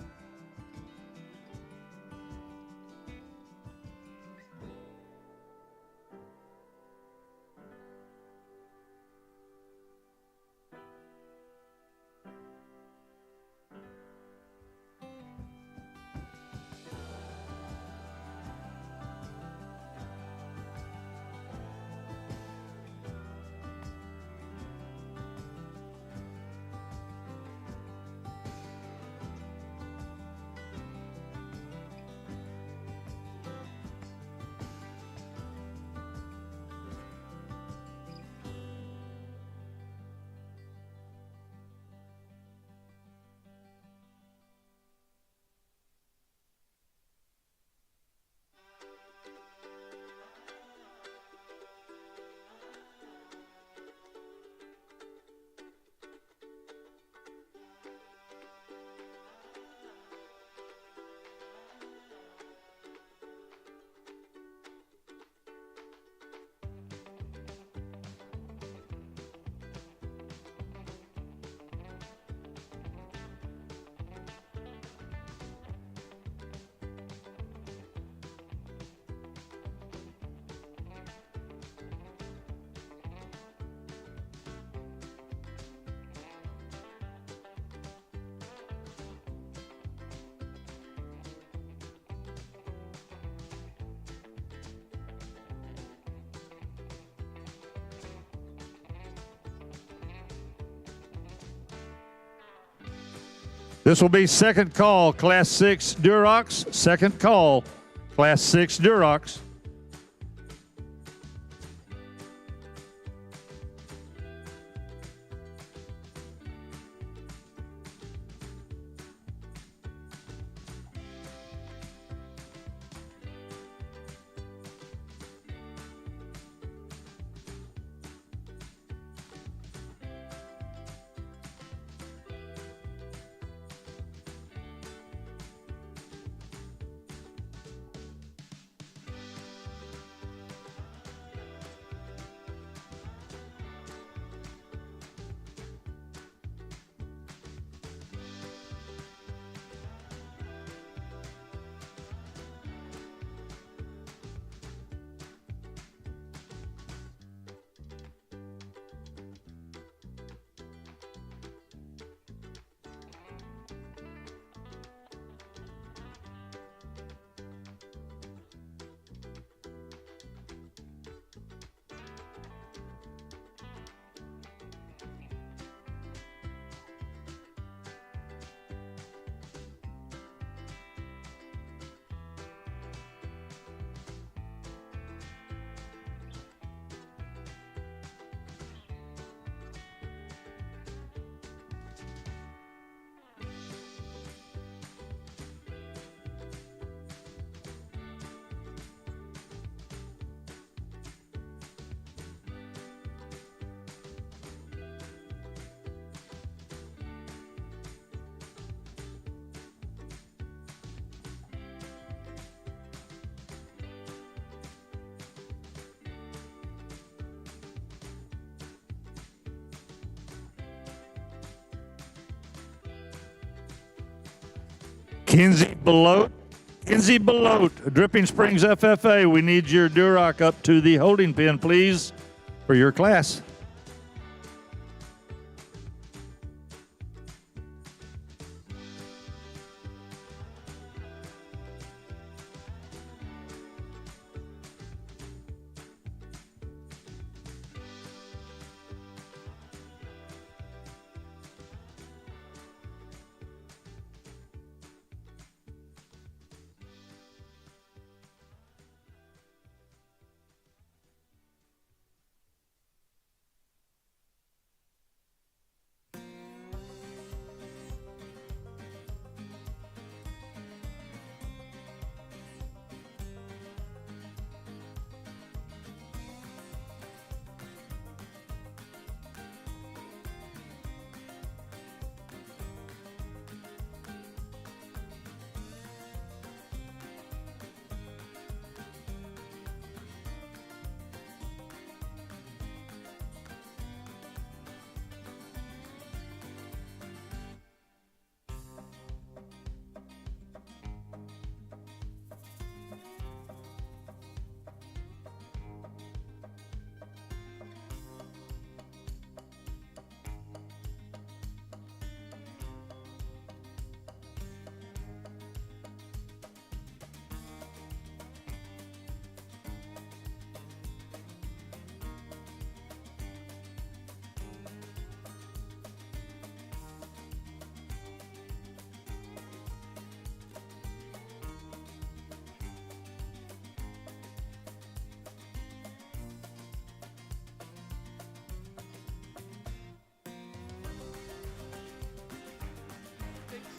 This will be second call, Class 6 Durocs. Second call, Class 6 Durocs. Kinsey Belote. Kinsey Belote, Dripping Springs FFA. We need your Duroc up to the holding pen, please, for your class.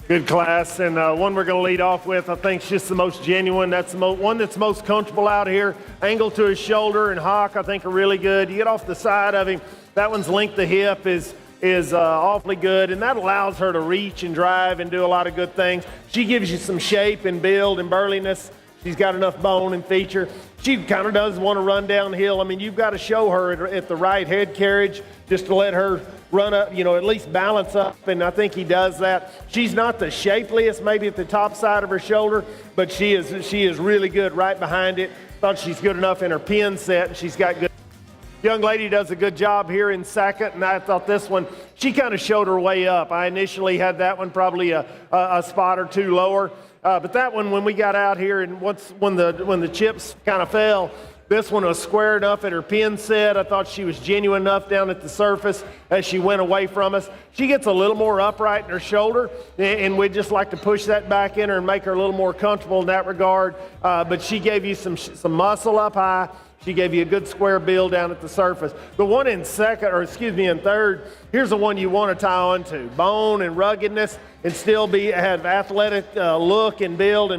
Good class, and one we're going to lead off with, I think, is just the most genuine. That's the one that's most comfortable out here. Angle to his shoulder and hock, I think, are really good. You get off the side of him, that one's length of hip is awfully good, and that allows her to reach and drive and do a lot of good things. She gives you some shape and build and burliness. She's got enough bone and feature. She kind of does want to run downhill. I mean, you've got to show her at the right head carriage just to let her run up, at least balance up, and I think he does that. She's not the shapeliest, maybe at the top side of her shoulder, but she is really good right behind it. Thought she's good enough in her pin set, and she's got good. Young lady does a good job here in second, and I thought this one, she kind of showed her way up. I initially had that one probably a spot or two lower, but that one, when we got out here and when the chips kind of fell, this one was square enough at her pin set. I thought she was genuine enough down at the surface as she went away from us. She gets a little more upright in her shoulder, and we'd just like to push that back in her and make her a little more comfortable in that regard. But she gave you some muscle up high. She gave you a good square build down at the surface. The one in in third, here's the one you want to tie on to. Bone and ruggedness, and still have athletic look and build,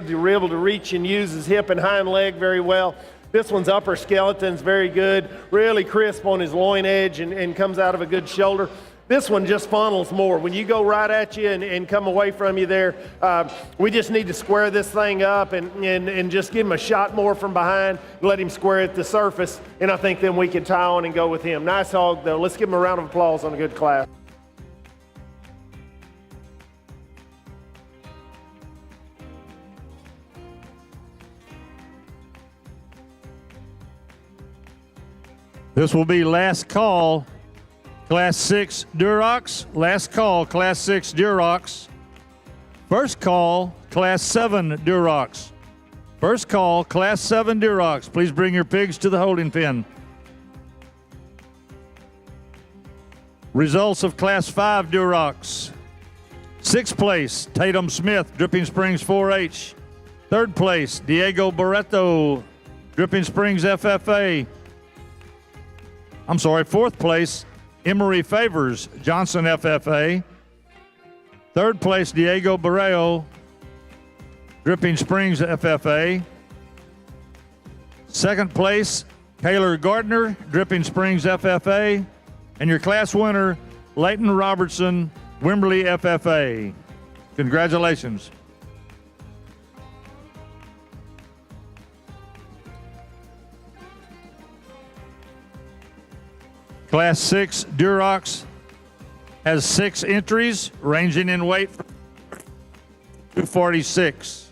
you're able to reach and use his hip and hind leg very well. This one's upper skeleton's very good, really crisp on his loin edge and comes out of a good shoulder. This one just funnels more. When you go right at you and come away from you there, we just need to square this thing up and just give him a shot more from behind, let him square at the surface, and I think then we can tie on and go with him. Nice hog, though. Let's give him a round of applause on a good class. This will be last call, Class 6 Durocs. Last call, Class 6 Durocs. First call, Class 7 Durocs. First call, Class 7 Durocs. Please bring your pigs to the holding pen. Results of Class 5 Durocs. Sixth place, Tatum Smith, Dripping Springs 4H. Third place, Diego Barreto, Dripping Springs FFA. Fourth place, Emery Favors, Johnson FFA. Third place, Diego Barreo, Dripping Springs FFA. Second place, Taylor Gardner, Dripping Springs FFA. And your class winner, Leighton Robertson, Wimberley FFA. Congratulations. Class 6 Durocs has 6 entries ranging in weight from 246.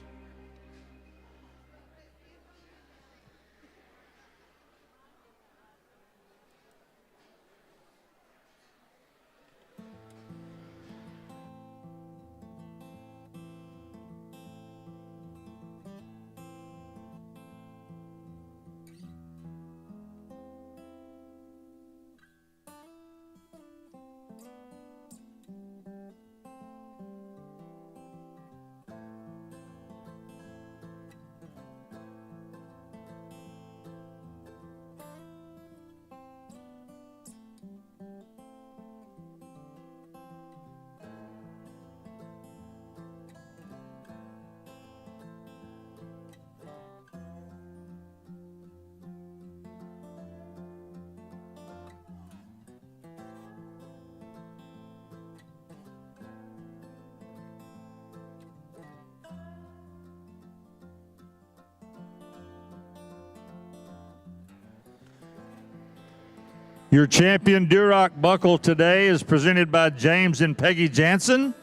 Your champion Duroc buckle today is presented by James and Peggy Jansen.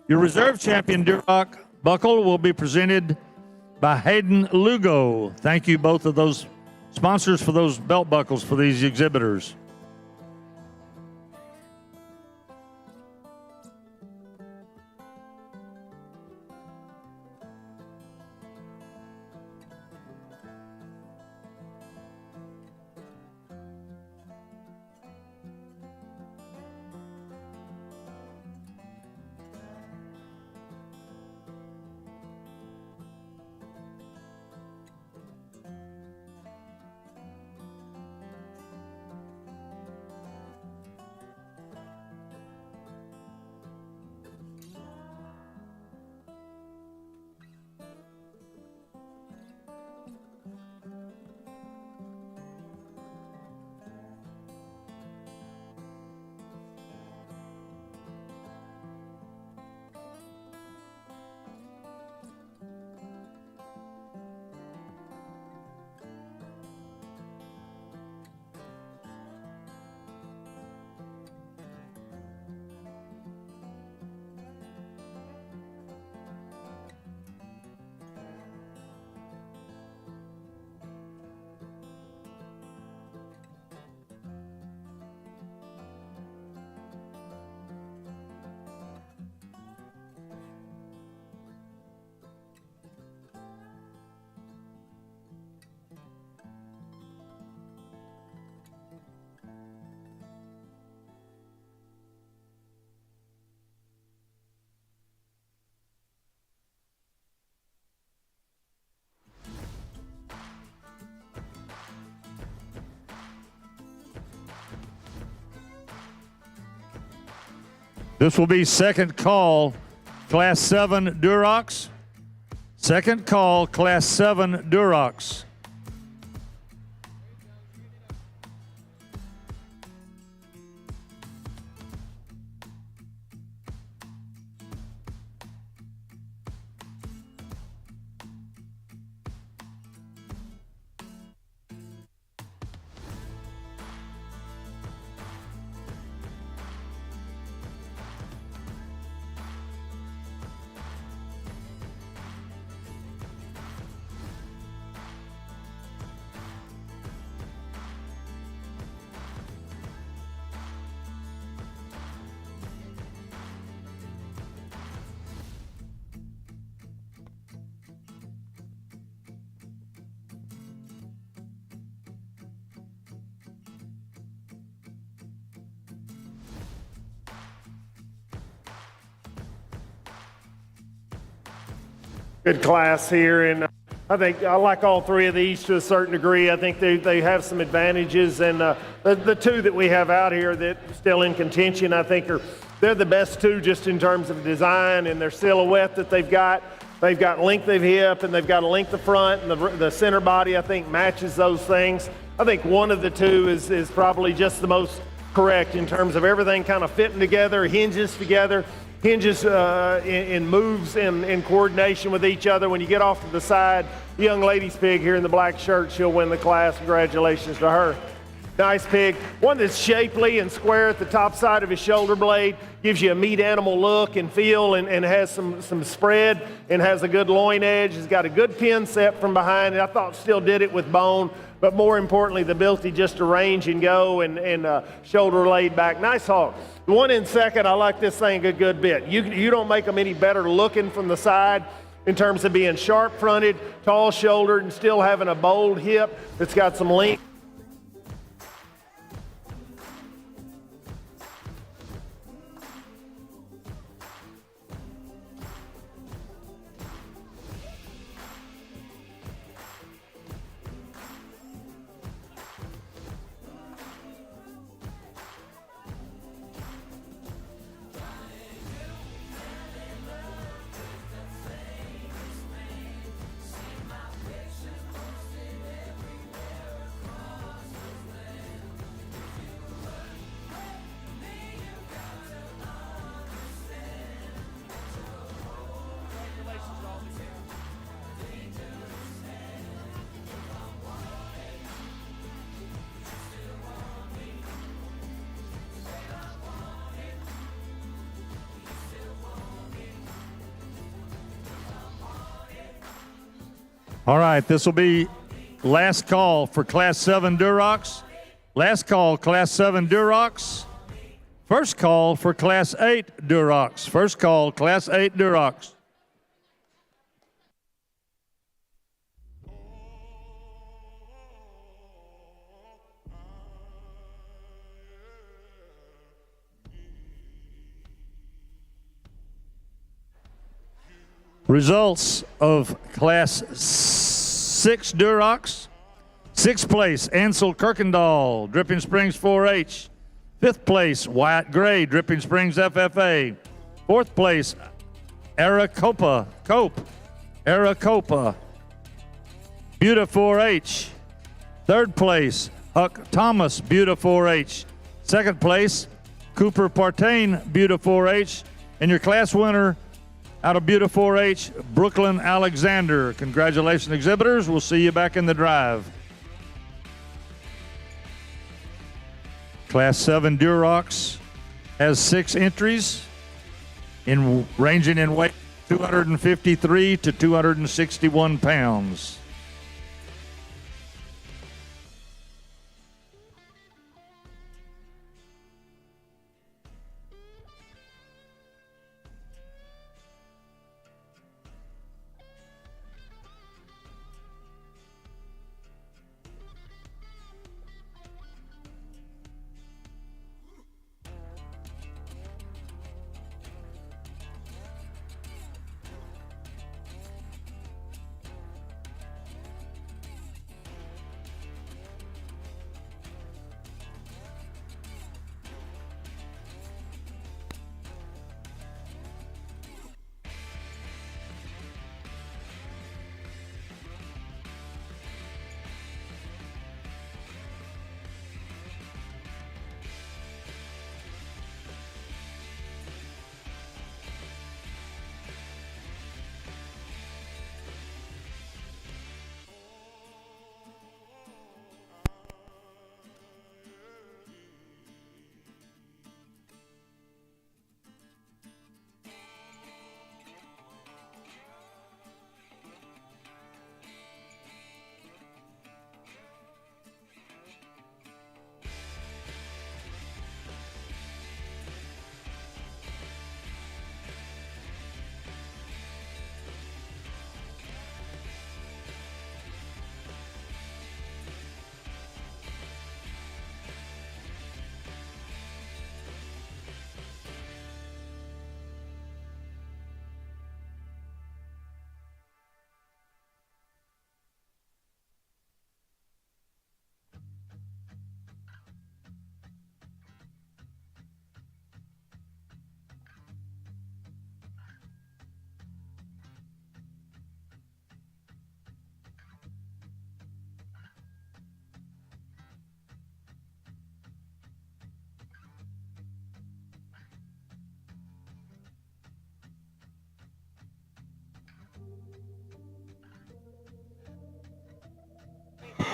Your reserve champion Duroc buckle will be presented by Hayden Lugo. Thank you, both of those sponsors, for those belt buckles for these exhibitors. This will be second call, Class 7 Durocs. Second call, Class 7 Durocs. Good class here, and I think I like all three of these to a certain degree. I think they have some advantages, and the two that we have out here that still in contention, I think they're the best two just in terms of design and their silhouette that they've got. They've got length of hip and they've got a length of front, and the center body I think matches those things. I think one of the two is probably just the most correct in terms of everything kind of fitting together, hinges together. Hinges in moves in coordination with each other. When you get off to the side, the young lady's pig here in the black shirt, she'll win the class. Congratulations to her. Nice pig. One that's shapely and square at the top side of his shoulder blade, gives you a meat animal look and feel, and has some spread and has a good loin edge. He's got a good pin set from behind, and I thought still did it with bone, but more importantly, the ability just to range and go and shoulder laid back. Nice hog. The one in second, I like this thing a good bit. You don't make them any better looking from the side in terms of being sharp fronted, tall shouldered, and still having a bold hip that's got some length. All right, this will be last call for Class 7 Durocs. Last call, Class 7 Durocs. First call for Class 8 Durocs. First call, Class 8 Durocs. Results of Class 6 Durocs. Sixth place, Ansel Kirkendall, Dripping Springs 4-H. Fifth place, Wyatt Gray, Dripping Springs FFA. Fourth place, Aracopa, Buda 4-H. Third place, Huck Thomas, Buda 4-H. Second place, Cooper Partain, Buda 4-H. And your class winner out of Buda 4-H, Brooklyn Alexander. Congratulations, exhibitors. We'll see you back in the drive. Class 7 Durocs has 6 entries, ranging in weight 253 to 261 pounds.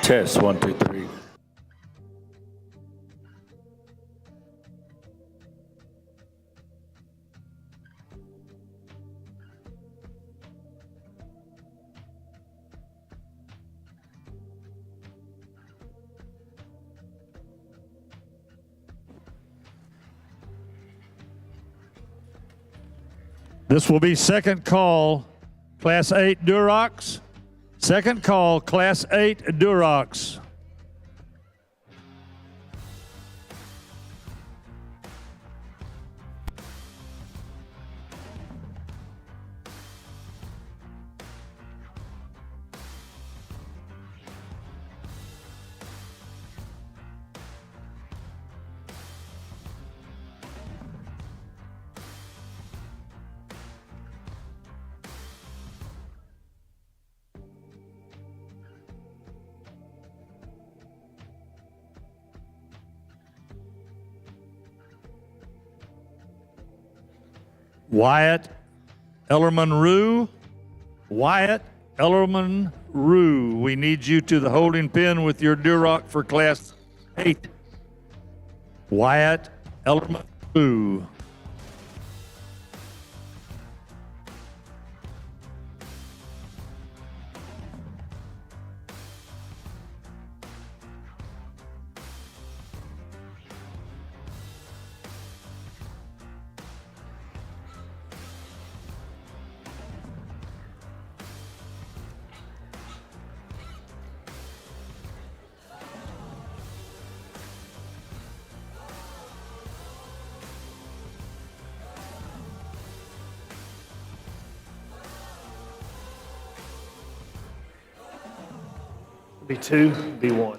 Test 1, 2, 3. This will be second call, Class 8 Durocs. Second call, Class 8 Durocs. Wyatt Ellerman Rue. Wyatt Ellerman Rue. We need you to the holding pen with your Duroc for Class 8. Wyatt Ellerman Rue. B2, B1.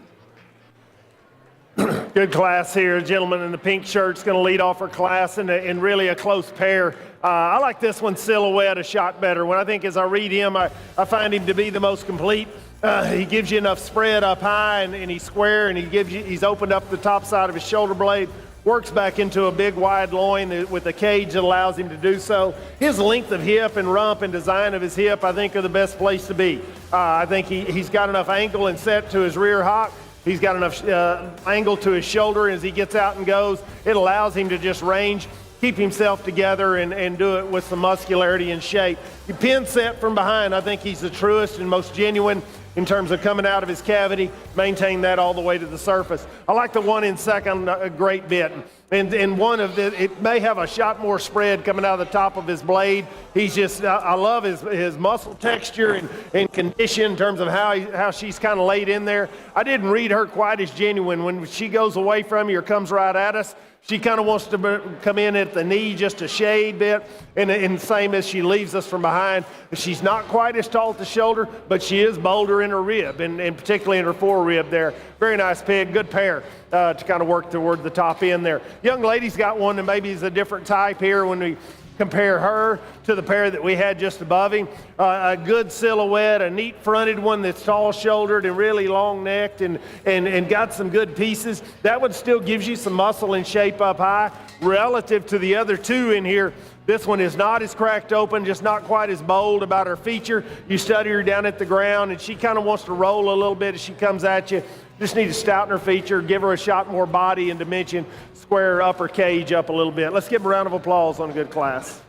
Good class here. Gentleman in the pink shirt's going to lead off our class, and really a close pair. I like this one, Silhouette, a shot better. When I think as I read him, I find him to be the most complete. He gives you enough spread up high, and he's square, and he's opened up the top side of his shoulder blade. Works back into a big wide loin with a cage that allows him to do so. His length of hip and rump and design of his hip, I think, are the best place to be. I think he's got enough angle and set to his rear hock. He's got enough angle to his shoulder as he gets out and goes. It allows him to just range, keep himself together, and do it with some muscularity and shape. He pin set from behind. I think he's the truest and most genuine in terms of coming out of his cavity, maintain that all the way to the surface. I like the one in second a great bit. And one of it may have a shot more spread coming out of the top of his blade. He's just, I love his muscle texture and condition in terms of how she's kind of laid in there. I didn't read her quite as genuine. When she goes away from you or comes right at us, she kind of wants to come in at the knee just a shade bit, and same as she leaves us from behind. She's not quite as tall at the shoulder, but she is bolder in her rib, and particularly in her forerib there. Very nice pig, good pair to kind of work toward the top end there. Young lady's got one that maybe is a different type here when we compare her to the pair that we had just above him. A good silhouette, a neat fronted one that's tall shouldered and really long necked and got some good pieces. That one still gives you some muscle and shape up high. Relative to the other two in here, this one is not as cracked open, just not quite as bold about her feature. You study her down at the ground and she kind of wants to roll a little bit as she comes at you. Just need to stouten her feature, give her a shot more body and dimension, square her upper cage up a little bit. Let's give a round of applause on a good class.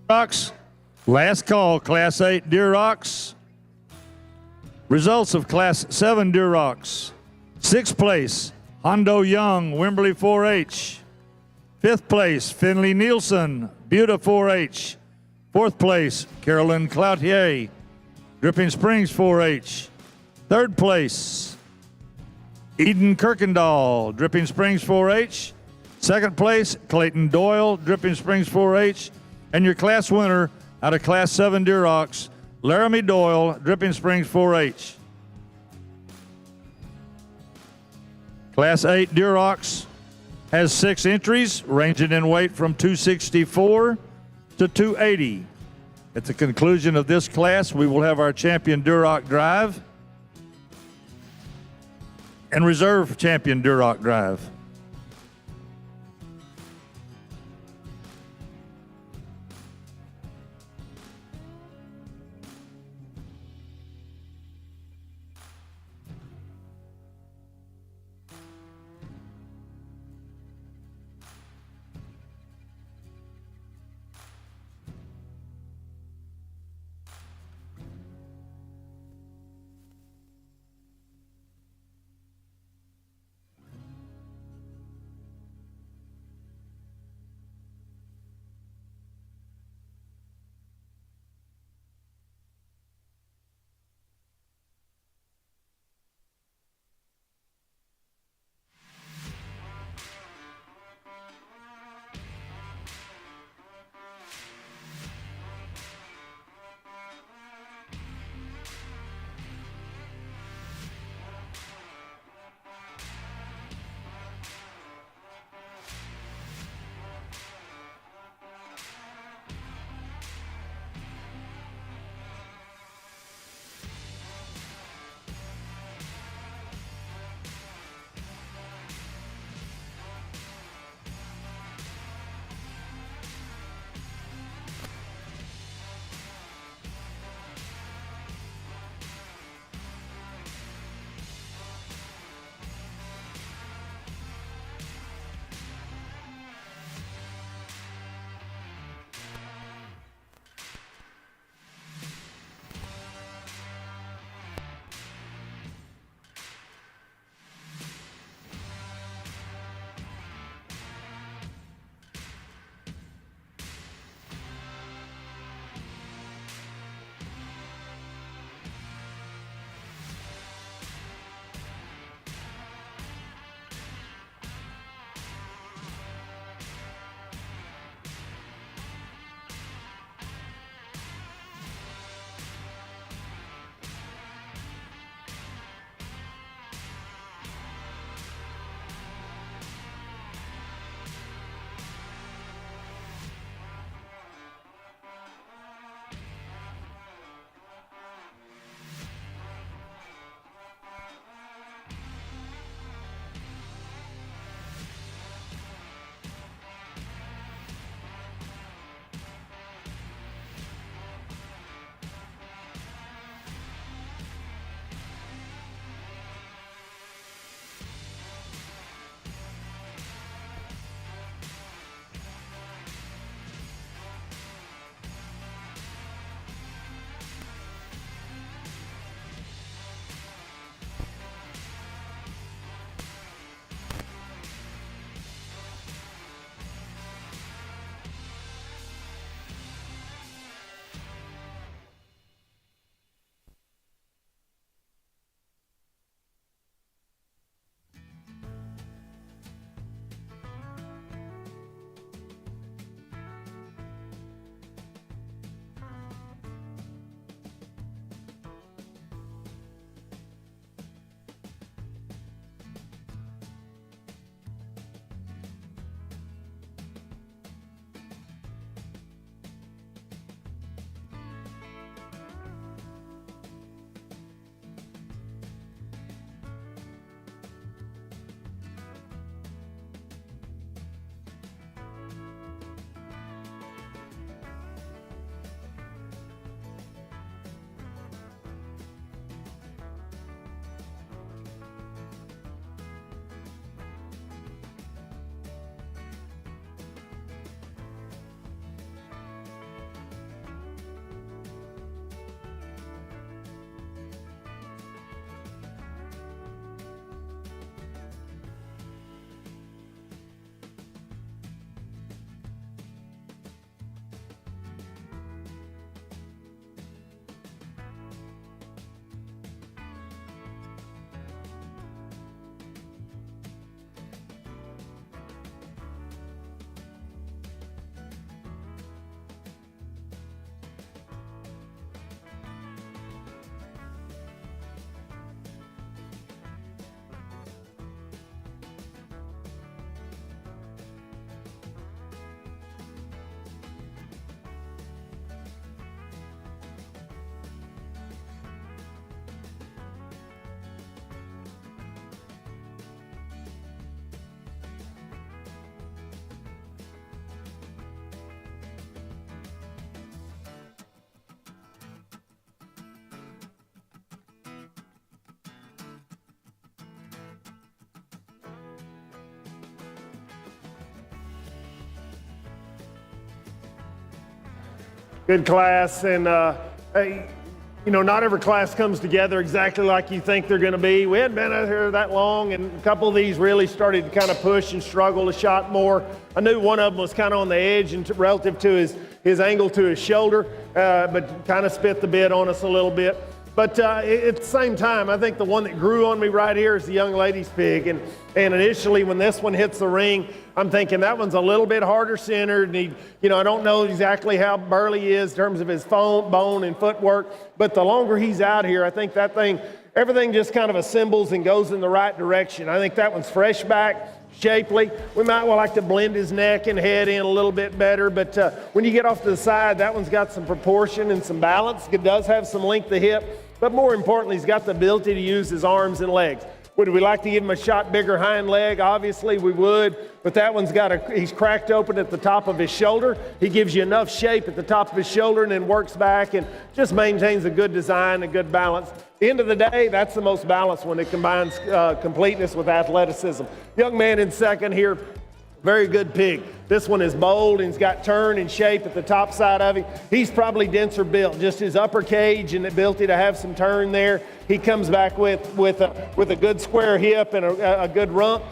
Durocs. Last call, Class 8 Durocs. Results of Class 7 Durocs. Sixth place, Hondo Young, Wimberley 4-H. Fifth place, Finley Nielsen, Buda 4-H. Fourth place, Carolyn Cloutier, Dripping Springs 4-H. Third place, Eden Kirkendall, Dripping Springs 4-H. Second place, Clayton Doyle, Dripping Springs 4-H. And your class winner out of Class 7 Durocs, Laramie Doyle, Dripping Springs 4-H. Class 8 Durocs has 6 entries, ranging in weight from 264 to 280. At the conclusion of this class, we will have our champion Duroc drive and reserve champion Duroc drive. good class. And, you know, not every class comes together exactly like you think they're going to be. We hadn't been out here that long, and a couple of these really started to kind of push and struggle a shot more. I knew one of them was kind of on the edge and relative to his angle to his shoulder, but kind of spit the bit on us a little bit. But at the same time, I think the one that grew on me right here is the young lady's pig. And initially, when this one hits the ring, I'm thinking that one's a little bit harder centered. And I don't know exactly how burly he is in terms of his bone and footwork. But the longer he's out here, I think that thing, everything just kind of assembles and goes in the right direction. I think that one's fresh back, shapely. We might well like to blend his neck and head in a little bit better, but when you get off to the side, that one's got some proportion and some balance. It does have some length of hip, but more importantly, he's got the ability to use his arms and legs. Would we like to give him a shot bigger hind leg? Obviously we would, but that one's he's cracked open at the top of his shoulder. He gives you enough shape at the top of his shoulder and then works back and just maintains a good design, a good balance. At the end of the day, that's the most balanced one. It combines completeness with athleticism. Young man in second here, very good pig. This one is bold and he's got turn and shape at the top side of him. He's probably denser built, just his upper cage and the ability to have some turn there. He comes back with a good square hip and a good rump.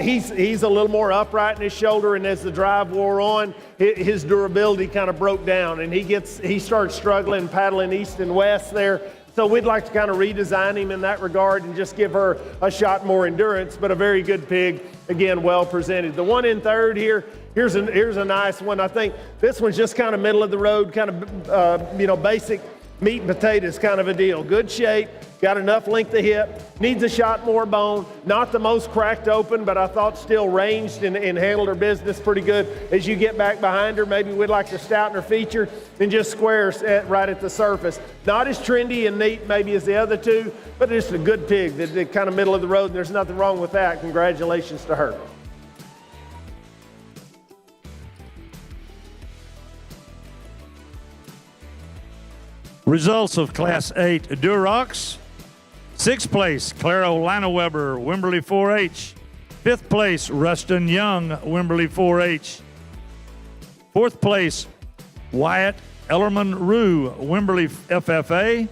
He's a little more upright in his shoulder, and as the drive wore on, his durability kind of broke down, and he started struggling, paddling east and west there. So we'd like to kind of redesign him in that regard and just give her a shot more endurance, but a very good pig, again, well presented. The one in third here, here's a nice one. I think this one's just kind of middle of the road, kind of, basic meat and potatoes kind of a deal. Good shape, got enough length of hip, needs a shot more bone. Not the most cracked open, but I thought still ranged and handled her business pretty good. As you get back behind her, maybe we'd like to stouten her feature and just square right at the surface. Not as trendy and neat maybe as the other two, but just a good pig, the kind of middle of the road, and there's nothing wrong with that. Congratulations to her. Results of Class 8 Durocs. 6th place, Carolina Weber, Wimberley 4H. 5th place, Rustin Young, Wimberley 4H. 4th place, Wyatt Ellerman Rue, Wimberley FFA.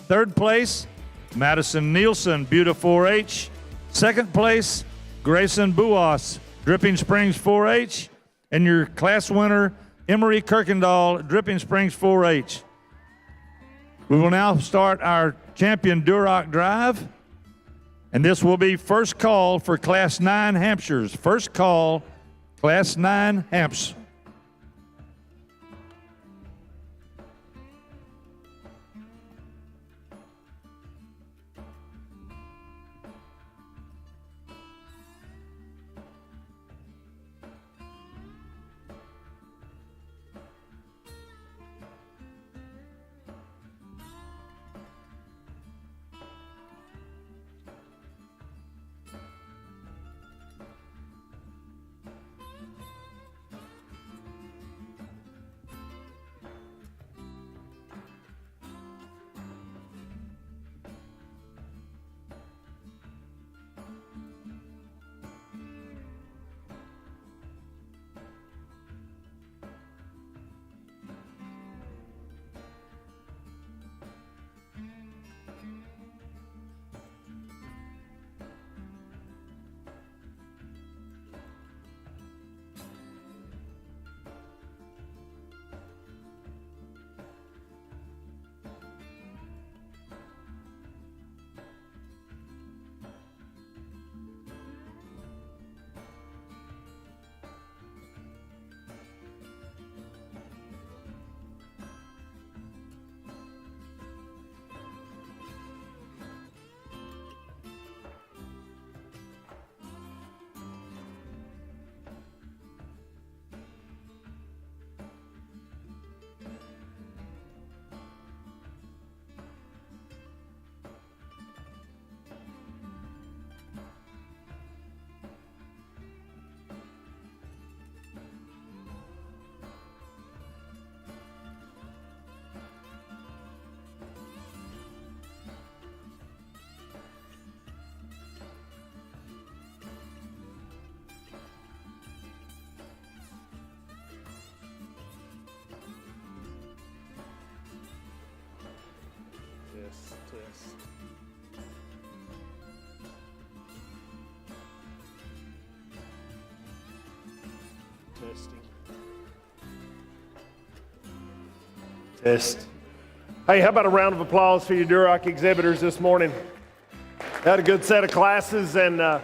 3rd place, Madison Nielsen, Buda 4H. 2nd place, Grayson Buas, Dripping Springs 4H. And your class winner, Emery Kirkendall, Dripping Springs 4H. We will now start our champion Duroc drive, and this will be first call for Class 9 Hampshires. First call, Class 9 Hamps. Test. Hey, how about a round of applause for your Duroc exhibitors this morning? Had a good set of classes, and I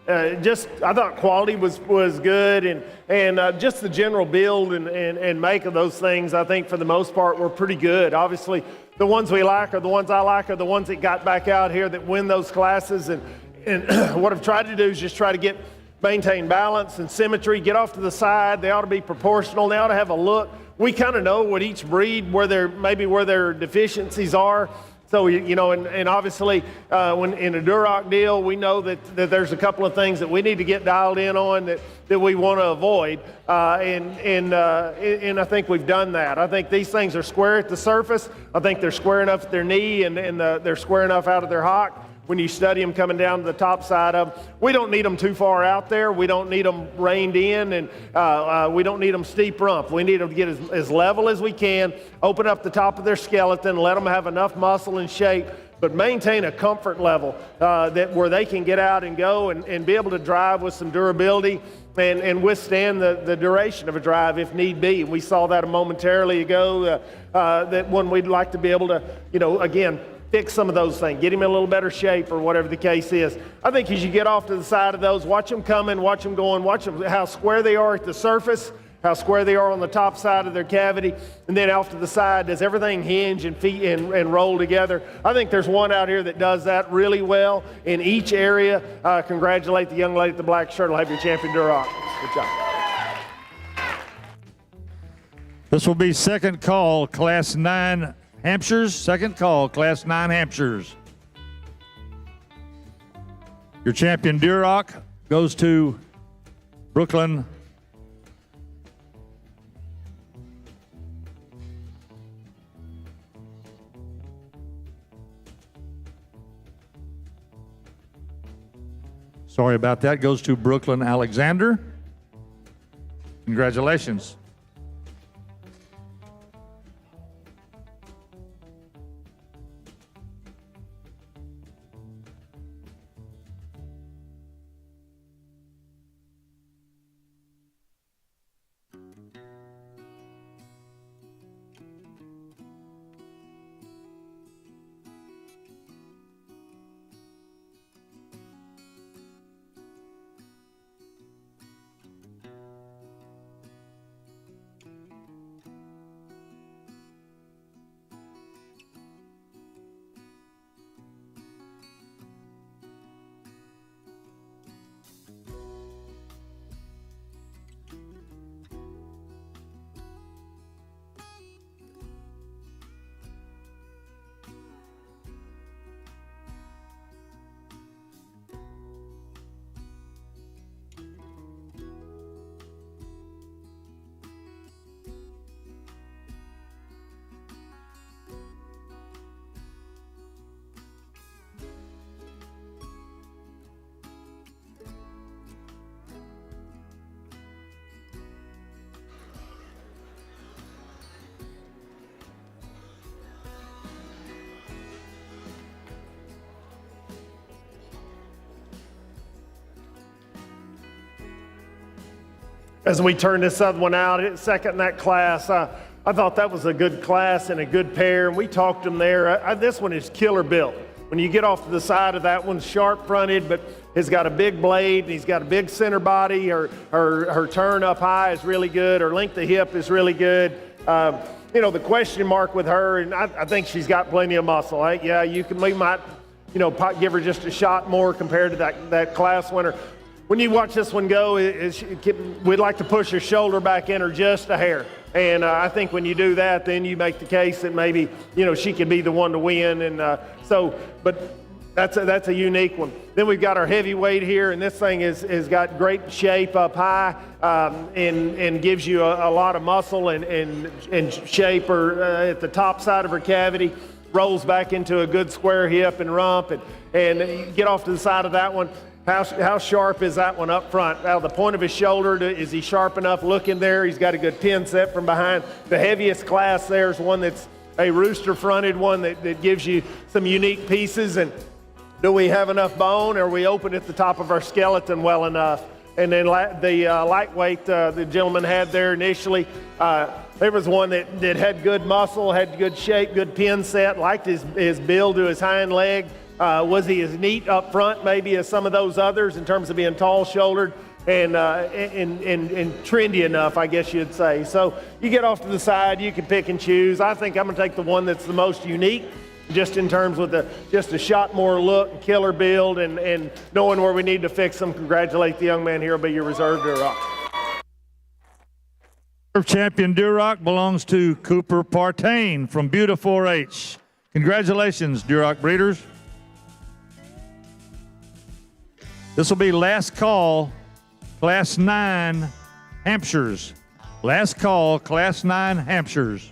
thought quality was good, and just the general build and make of those things, I think for the most part were pretty good. Obviously, the ones we like, or the ones I like, are the ones that got back out here that win those classes. And what I've tried to do is just try to maintain balance and symmetry, get off to the side. They ought to be proportional. They ought to have a look. We kind of know what each breed, where their deficiencies are. So, and obviously, when in a Duroc deal, we know that there's a couple of things that we need to get dialed in on that we want to avoid. And I think we've done that. I think these things are square at the surface. I think they're square enough at their knee, and they're square enough out of their hock. When you study them coming down to the top side of them, we don't need them too far out there. We don't need them reined in, and we don't need them steep rump. We need them to get as level as we can, open up the top of their skeleton, let them have enough muscle and shape, but maintain a comfort level where they can get out and go and be able to drive with some durability and withstand the duration of a drive if need be. We saw that momentarily ago, that one we'd like to be able to, again, fix some of those things, get him in a little better shape or whatever the case is. I think as you get off to the side of those, watch them coming, watch them going, watch them how square they are at the surface, how square they are on the top side of their cavity, and then off to the side, does everything hinge and roll together? I think there's one out here that does that really well in each area. Congratulate the young lady at the black shirt. I'll have your champion Duroc. Good job. This will be second call, Class 9 Hampshires. Second call, Class 9 Hampshires. Your champion Duroc goes to Brooklyn. Sorry about that. Goes to Brooklyn Alexander. Congratulations. As we turn this other one out, second in that class, I thought that was a good class and a good pair, and we talked them there. This one is killer built. When you get off to the side of that one, sharp fronted, but it's got a big blade, and he's got a big center body. Her turn up high is really good. Her length of hip is really good. The question mark with her, and I think she's got plenty of muscle. Right? Yeah, we might, give her just a shot more compared to that class winner. When you watch this one go, we'd like to push her shoulder back in her just a hair. And I think when you do that, then you make the case that maybe, she could be the one to win. And but that's a unique one. Then we've got our heavyweight here, and this thing has got great shape up high, and gives you a lot of muscle and shape at the top side of her cavity. Rolls back into a good square hip and rump, and you get off to the side of that one. How sharp is that one up front? Out of the point of his shoulder, is he sharp enough looking there? He's got a good pin set from behind. The heaviest class there is one that's a rooster-fronted one that gives you some unique pieces. And do we have enough bone? Or are we open at the top of our skeleton well enough? And then the lightweight the gentleman had there initially, there was one that had good muscle, had good shape, good pin set, liked his build to his hind leg. Was he as neat up front maybe as some of those others in terms of being tall-shouldered and trendy enough, I guess you'd say. So you get off to the side, you can pick and choose. I think I'm going to take the one that's the most unique, just in terms with just a shot more look, killer build, and knowing where we need to fix them. Congratulate the young man here. Will be your reserve Duroc. Champion Duroc belongs to Cooper Partain from Buda 4-H. Congratulations, Duroc breeders. This will be last call, Class 9 Hampshires. Last call, Class 9 Hampshires.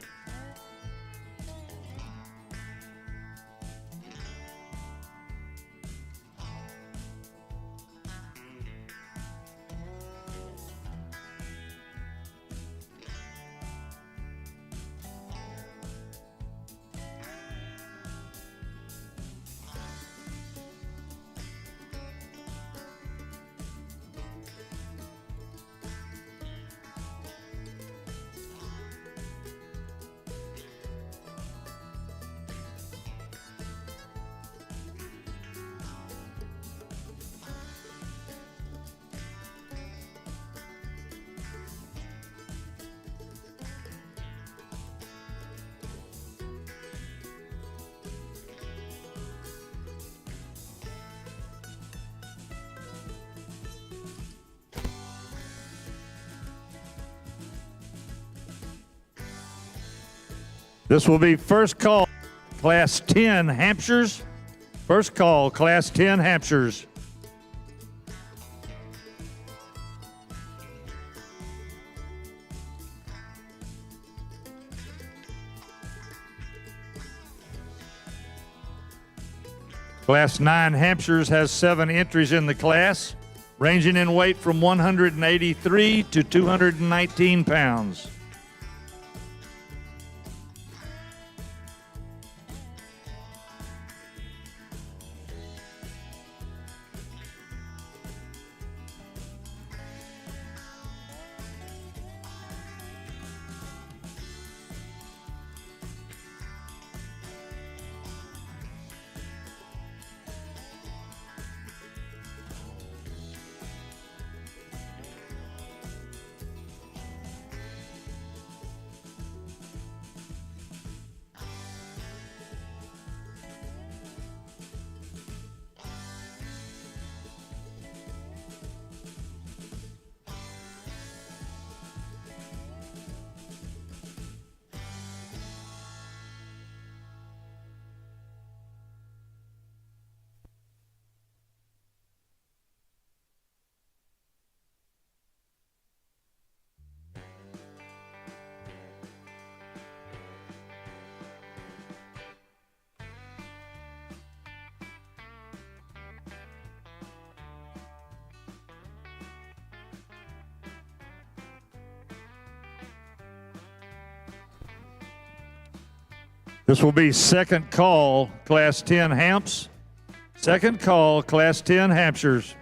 This will be first call, Class 10 Hampshires. First call, Class 10 Hampshires. Class 9 Hampshires has 7 entries in the class, ranging in weight from 183 to 219 pounds. This will be second call, Class 10 Hamps. Second call, Class 10 Hampshires.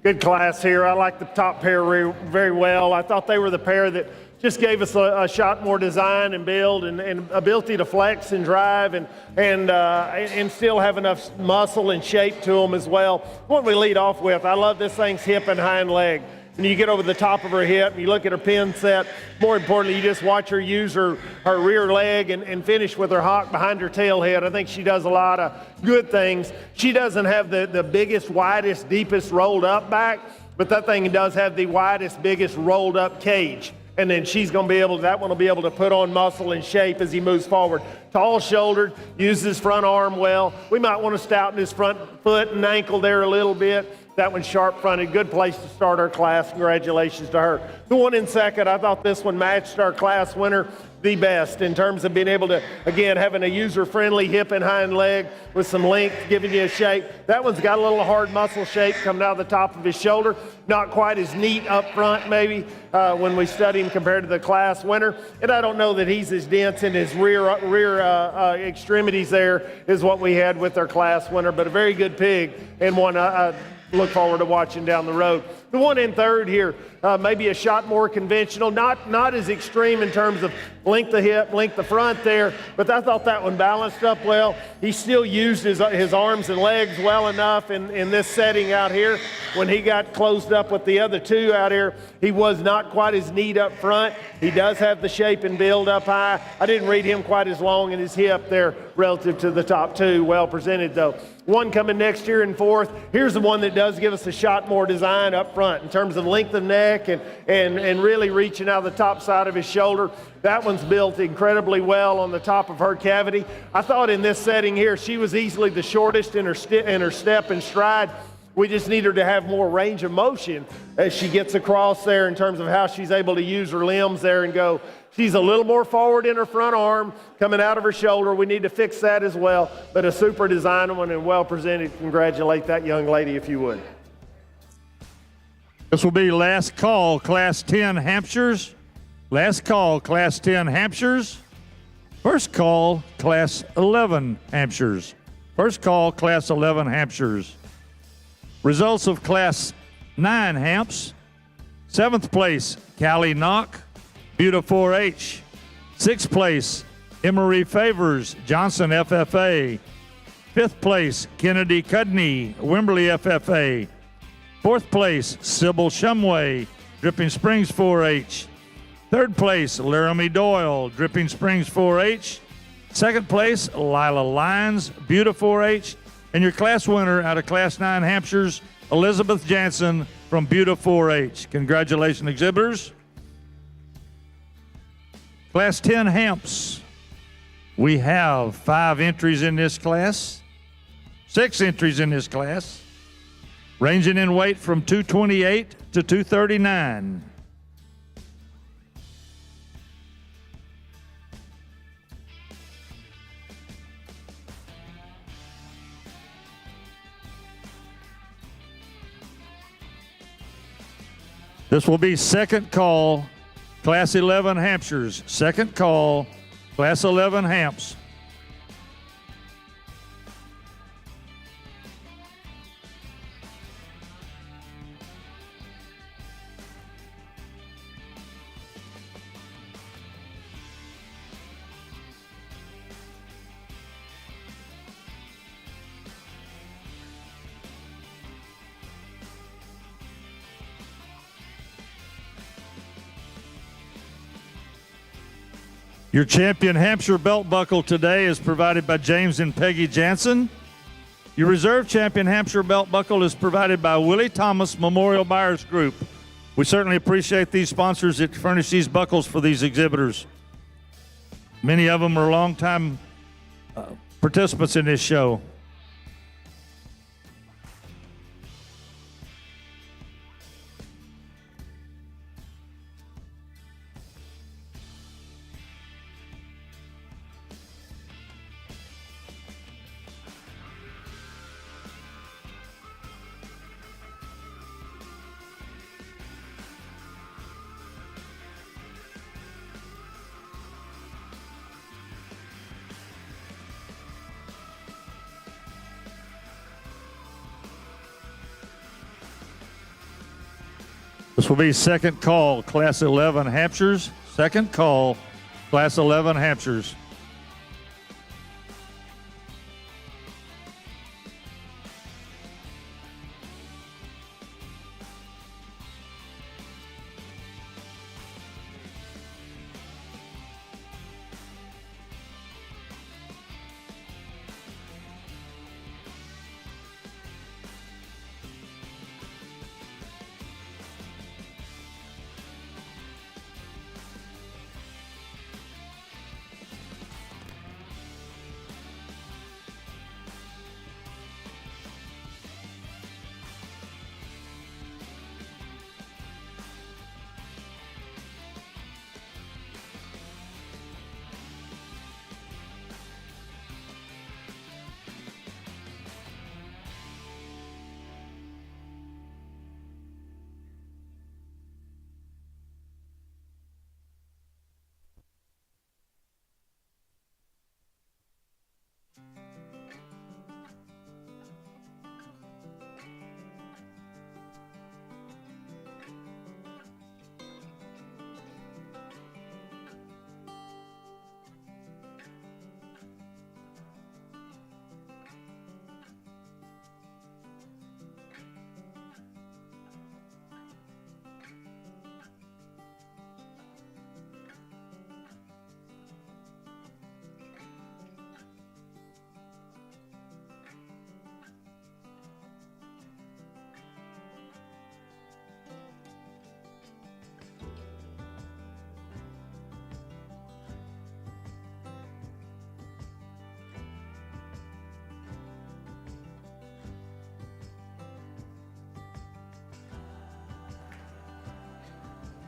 Good class here. I like the top pair very well. I thought they were the pair that just gave us a shot more design and build and ability to flex and drive and still have enough muscle and shape to them as well. What we lead off with, I love this thing's hip and hind leg. When you get over the top of her hip, you look at her pin set, more importantly, you just watch her use her rear leg and finish with her hock behind her tail head. I think she does a lot of good things. She doesn't have the biggest, widest, deepest rolled up back, but that thing does have the widest, biggest rolled up cage. And then she's going to be able, that one will be able to put on muscle and shape as he moves forward. Tall shouldered, uses his front arm well. We might want to stouten his front foot and ankle there a little bit. That one's sharp fronted. Good place to start our class. Congratulations to her. The one in second, I thought this one matched our class winner the best in terms of being able to, again, having a user-friendly hip and hind leg with some length, giving you a shape. That one's got a little hard muscle shape coming out of the top of his shoulder. Not quite as neat up front, maybe, when we study him compared to the class winner. And I don't know that he's as dense in his rear extremities there as what we had with our class winner, but a very good pig and one look forward to watching down the road. The one in third here, maybe a shot more conventional, not as extreme in terms of length of hip, length of front there, but I thought that one balanced up well. He still used his arms and legs well enough in this setting out here. When he got closed up with the other two out here, he was not quite as neat up front. He does have the shape and build up high. I didn't read him quite as long in his hip there relative to the top two. Well presented though. One coming next year in fourth. Here's the one that does give us a shot more design up front in terms of length of neck and really reaching out the top side of his shoulder. That one's built incredibly well on the top of her cavity. I thought in this setting here, she was easily the shortest in her step and stride. We just need her to have more range of motion as she gets across there in terms of how she's able to use her limbs there and go. She's a little more forward in her front arm coming out of her shoulder. We need to fix that as well, but a super design one and well presented. Congratulate that young lady if you would. This will be last call, Class 10 Hampshires. Last call, Class 10 Hampshires. First call, Class 11 Hampshires. First call, Class 11 Hampshires. Results of Class 9 Hamps. 7th place, Callie Knock, Buda 4-H. 6th place, Emery Favors, Johnson FFA. 5th place, Kennedy Cudney, Wimberley FFA. 4th place, Sybil Shumway, Dripping Springs 4-H. 3rd place, Laramie Doyle, Dripping Springs 4-H. 2nd place, Lila Lyons, Buda 4-H. And your class winner out of Class 9 Hampshires, Elizabeth Jansen from Buda 4-H. Congratulations, exhibitors. Class 10 Hamps. We have 5 entries in this class, 6 entries in this class, ranging in weight from 228 to 239. This will be second call, Class 11 Hampshires. Second call, Class 11 Hamps. Your champion Hampshire belt buckle today is provided by James and Peggy Jansen. Your reserve champion Hampshire belt buckle is provided by Willie Thomas Memorial Buyers Group. We certainly appreciate these sponsors that furnish these buckles for these exhibitors. Many of them are longtime participants in this show. This will be second call, Class 11 Hampshires. Second call, Class 11 Hampshires.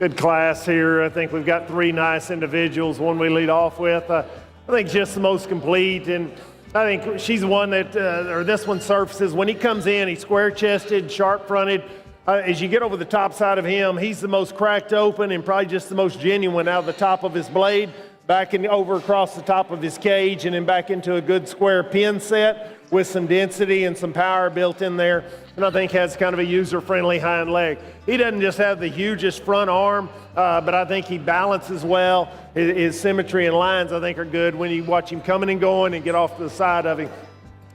Good class here. I think we've got three nice individuals. One we lead off with, I think just the most complete, and I think she's the one that, or this one surfaces. When he comes in, he's square-chested, sharp-fronted. As you get over the top side of him, he's the most cracked open and probably just the most genuine out of the top of his blade, back and over across the top of his cage, and then back into a good square pin set with some density and some power built in there, and I think has kind of a user-friendly hind leg. He doesn't just have the hugest front arm, but I think he balances well. His symmetry and lines, I think, are good when you watch him coming and going and get off to the side of him.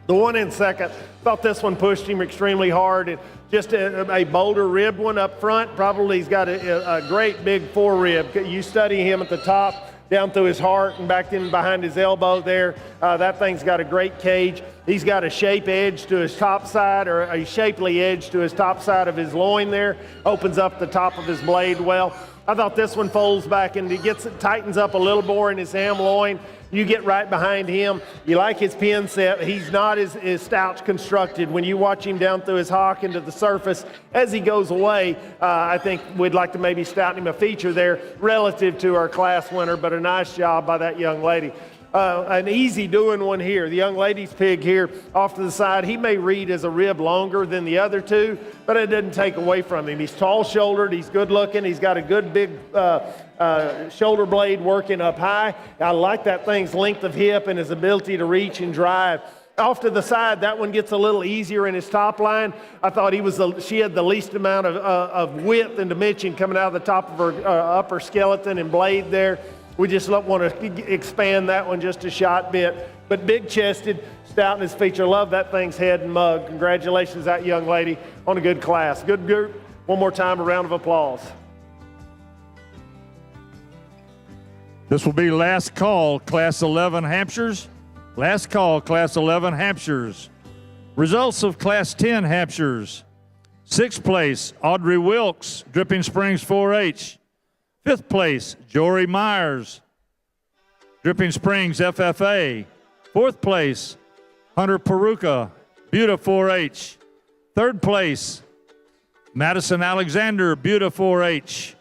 The one in second, thought this one pushed him extremely hard, and just a bolder ribbed one up front. Probably he's got a great big forerib. You study him at the top, down through his heart and back in behind his elbow there. That thing's got a great cage. He's got a shape edge to his top side, or a shapely edge to his top side of his loin there. Opens up the top of his blade well. I thought this one folds back and tightens up a little more in his ham loin. You get right behind him. You like his pin set. He's not as stout constructed. When you watch him down through his hock into the surface, as he goes away, I think we'd like to maybe stout him a feature there relative to our class winner, but a nice job by that young lady. An easy doing one here. The young lady's pig here off to the side, he may read as a rib longer than the other two, but it doesn't take away from him. He's tall shouldered, he's good looking, he's got a good big shoulder blade working up high. I like that thing's length of hip and his ability to reach and drive. Off to the side, that one gets a little easier in his top line. I thought she had the least amount of width and dimension coming out of the top of her upper skeleton and blade there. We just want to expand that one just a shot bit. But big-chested, stout in his feature. Love that thing's head and mug. Congratulations, that young lady, on a good class. Good group. One more time, a round of applause. This will be last call, Class 11 Hampshires. Last call, Class 11 Hampshires. Results of Class 10 Hampshires. Sixth place, Audrey Wilkes, Dripping Springs 4-H. Fifth place, Jory Myers, Dripping Springs FFA. Fourth place, Hunter Peruka, Buda 4-H. Third place, Madison Alexander, Buda 4-H.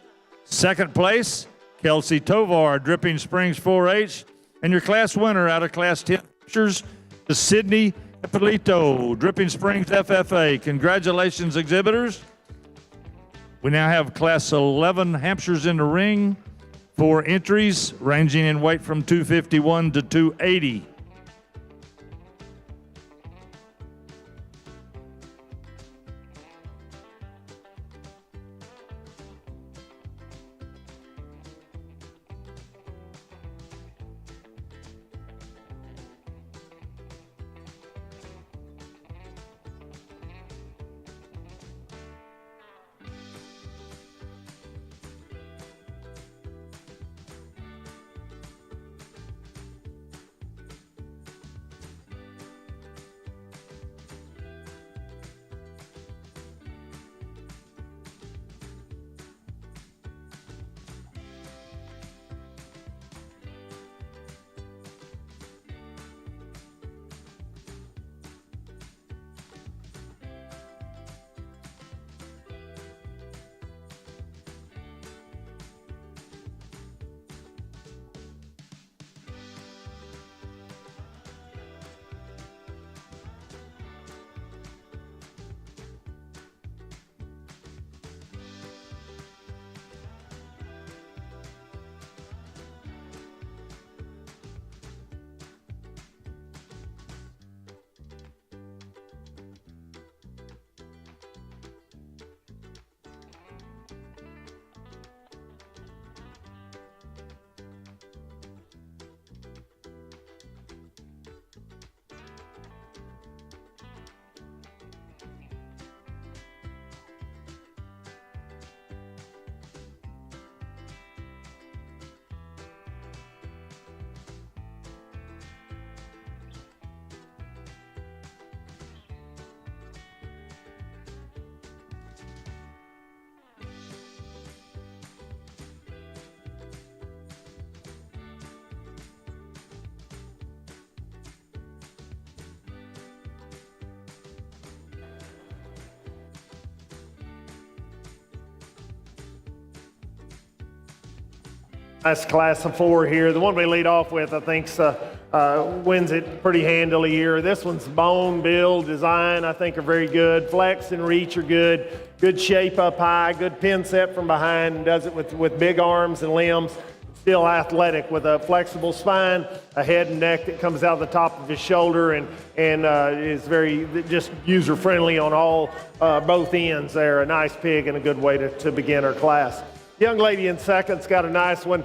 Second place, Kelsey Tovar, Dripping Springs 4-H. And your class winner out of Class 10 Hampshires is Sydney Ippolito, Dripping Springs FFA. Congratulations, exhibitors. We now have Class 11 Hampshires in the ring. 4 entries, ranging in weight from 251 to 280. Nice class of 4 here. The one we lead off with, I think, wins it pretty handily here. This one's bone, build, design, I think are very good. Flex and reach are good. Good shape up high, good pin set from behind, and does it with big arms and limbs. Still athletic with a flexible spine, a head and neck that comes out of the top of his shoulder, and is very just user friendly on all both ends there. A nice pig and a good way to begin our class. Young lady in second's got a nice one.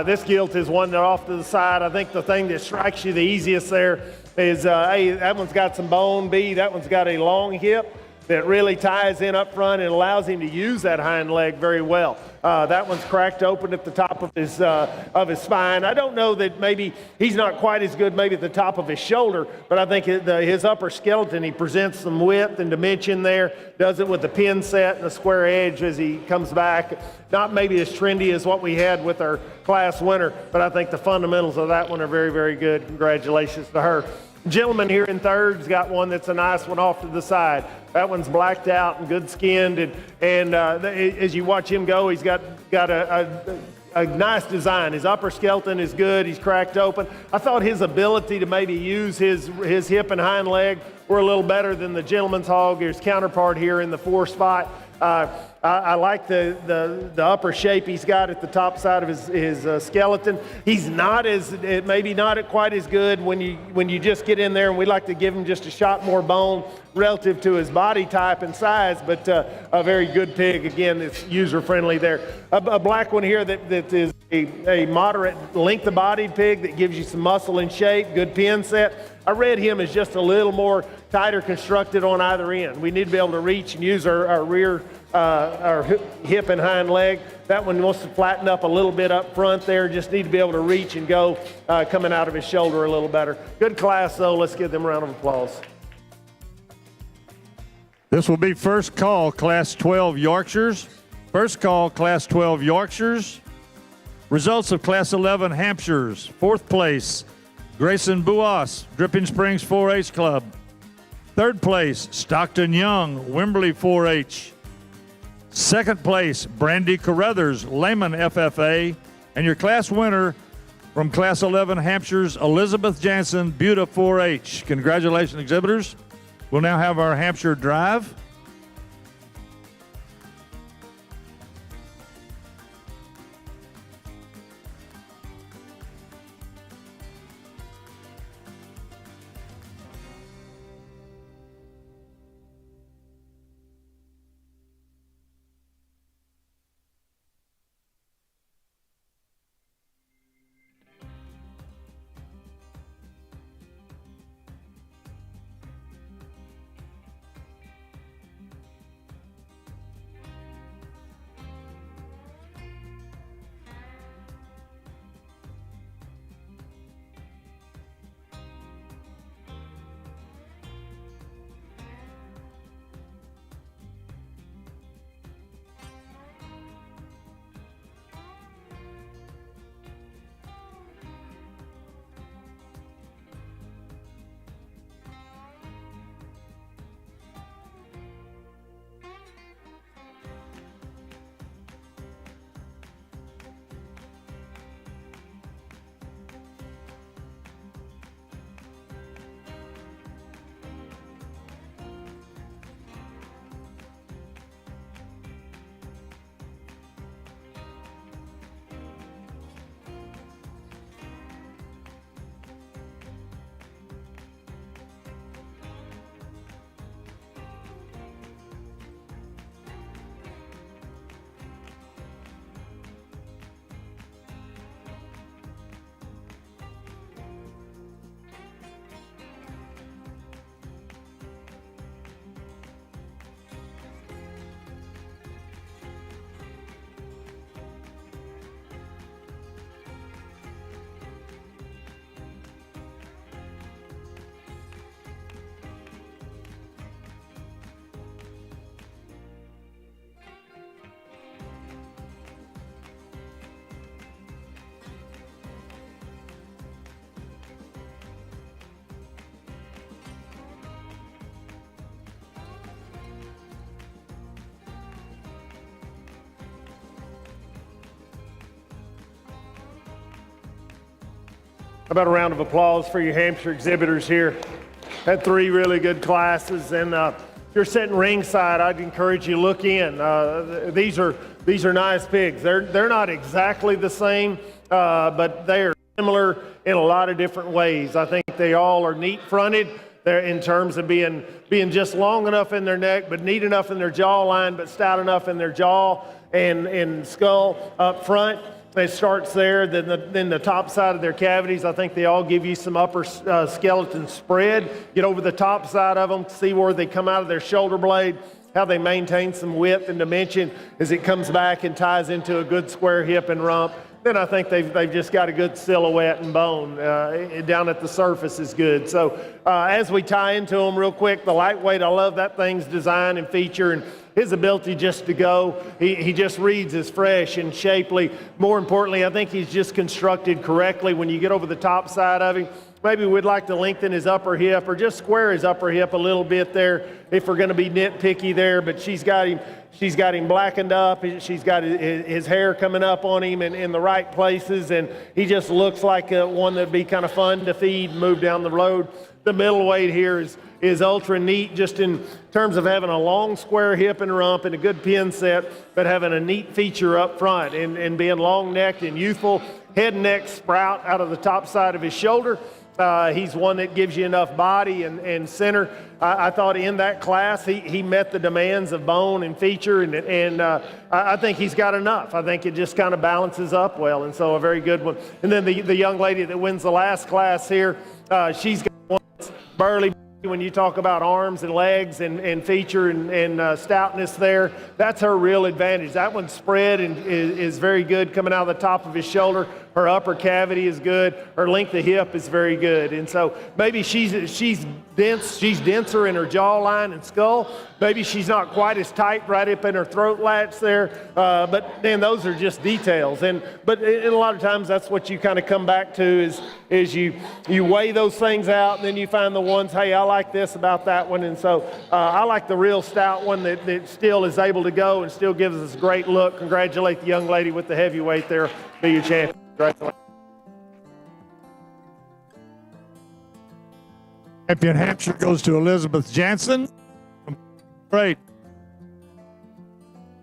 This gilt is one that off to the side. I think the thing that strikes you the easiest there is A, that one's got some bone. B, that one's got a long hip that really ties in up front and allows him to use that hind leg very well. That one's cracked open at the top of his spine. I don't know that maybe he's not quite as good maybe at the top of his shoulder, but I think his upper skeleton, he presents some width and dimension there, does it with the pin set and the square edge as he comes back. Not maybe as trendy as what we had with our class winner, but I think the fundamentals of that one are very, very good. Congratulations to her. Gentleman here in third's got one that's a nice one off to the side. That one's blacked out and good skinned, and as you watch him go, he's got a nice design. His upper skeleton is good. He's cracked open. I thought his ability to maybe use his hip and hind leg were a little better than the gentleman's hog, his counterpart here in the 4 spot. I like the upper shape he's got at the top side of his skeleton. He's not maybe not quite as good when you just get in there, and we like to give him just a shot more bone relative to his body type and size, but a very good pig. Again, it's user friendly there. A black one here that is a moderate length of bodied pig that gives you some muscle and shape, good pin set. I read him as just a little more tighter constructed on either end. We need to be able to reach and use our rear, our hip and hind leg. That one wants to flatten up a little bit up front there. Just need to be able to reach and go coming out of his shoulder a little better. Good class, though. Let's give them a round of applause. This will be first call, Class 12 Yorkshires. First call, Class 12 Yorkshires. Results of Class 11 Hampshires. 4th place, Grayson Buas, Dripping Springs 4-H Club. 3rd place, Stockton Young, Wimberley 4-H. 2nd place, Brandy Carruthers, Lehman FFA. And your class winner from Class 11 Hampshire's, Elizabeth Jansen, Buda 4-H. Congratulations, exhibitors. We'll now have our Hampshire drive. about a round of applause for your Hampshire exhibitors here? Had 3 really good classes, and if you're sitting ringside, I'd encourage you to look in. These are nice pigs. They're not exactly the same, but they are similar in a lot of different ways. I think they all are neat fronted. They're in terms of being just long enough in their neck, but neat enough in their jawline, but stout enough in their jaw and skull up front. It starts there, then the top side of their cavities. I think they all give you some upper skeleton spread. Get over the top side of them, see where they come out of their shoulder blade, how they maintain some width and dimension as it comes back and ties into a good square hip and rump. Then I think they've just got a good silhouette and bone down at the surface is good. So as we tie into them real quick, the lightweight, I love that thing's design and feature and his ability just to go. He just reads as fresh and shapely. More importantly, I think he's just constructed correctly when you get over the top side of him. Maybe we'd like to lengthen his upper hip or just square his upper hip a little bit there if we're going to be nitpicky there, but she's got him blackened up. She's got his hair coming up on him in the right places, and he just looks like one that'd be kind of fun to feed and move down the road. The middleweight here is ultra neat just in terms of having a long square hip and rump and a good pin set, but having a neat feature up front and being long-necked and youthful. Head and neck sprout out of the top side of his shoulder. He's one that gives you enough body and center. I thought in that class he met the demands of bone and feature, and I think he's got enough. I think it just kind of balances up well, and so a very good one. And then the young lady that wins the last class here, she's got one that's burly. When you talk about arms and legs and feature and stoutness there, that's her real advantage. That one's spread and is very good coming out of the top of his shoulder. Her upper cavity is good. Her length of hip is very good. And so maybe she's dense. She's denser in her jawline and skull. Maybe she's not quite as tight right up in her throat latch there. But then those are just details. But a lot of times that's what you kind of come back to is you weigh those things out and then you find the ones, hey, I like this about that one. And so I like the real stout one that still is able to go and still gives us a great look. Congratulate the young lady with the heavyweight there. Be your champion. Congratulations. Champion Hampshire goes to Elizabeth Jansen. Great.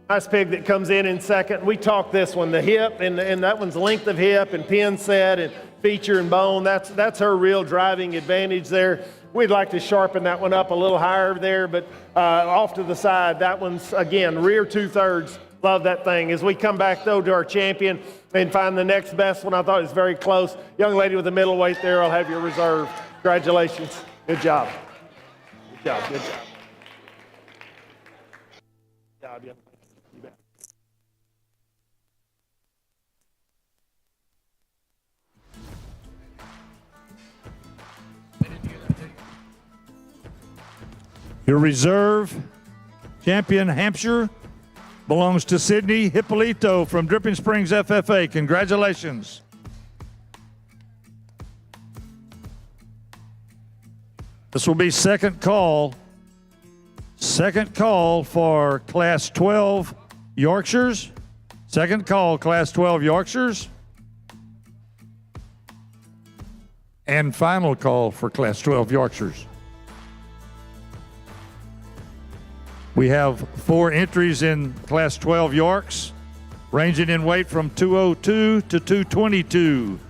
Nice pig that comes in second. We talked this one, the hip, and that one's length of hip and pin set and feature and bone. That's her real driving advantage there. We'd like to sharpen that one up a little higher there, but off to the side, that one's, again, rear 2/3. Love that thing. As we come back, though, to our champion and find the next best one, I thought it was very close. Young lady with the middleweight there, I'll have your reserve. Congratulations. Good job. Good job. Good job. Good job, young lady. You bet. Your reserve champion Hampshire belongs to Sydney Hippolito from Dripping Springs FFA. Congratulations. This will be second call for Class 12 Yorkshires. Second call, Class 12 Yorkshires. And final call for Class 12 Yorkshires. We have 4 entries in Class 12 Yorks, ranging in weight from 202 to 222.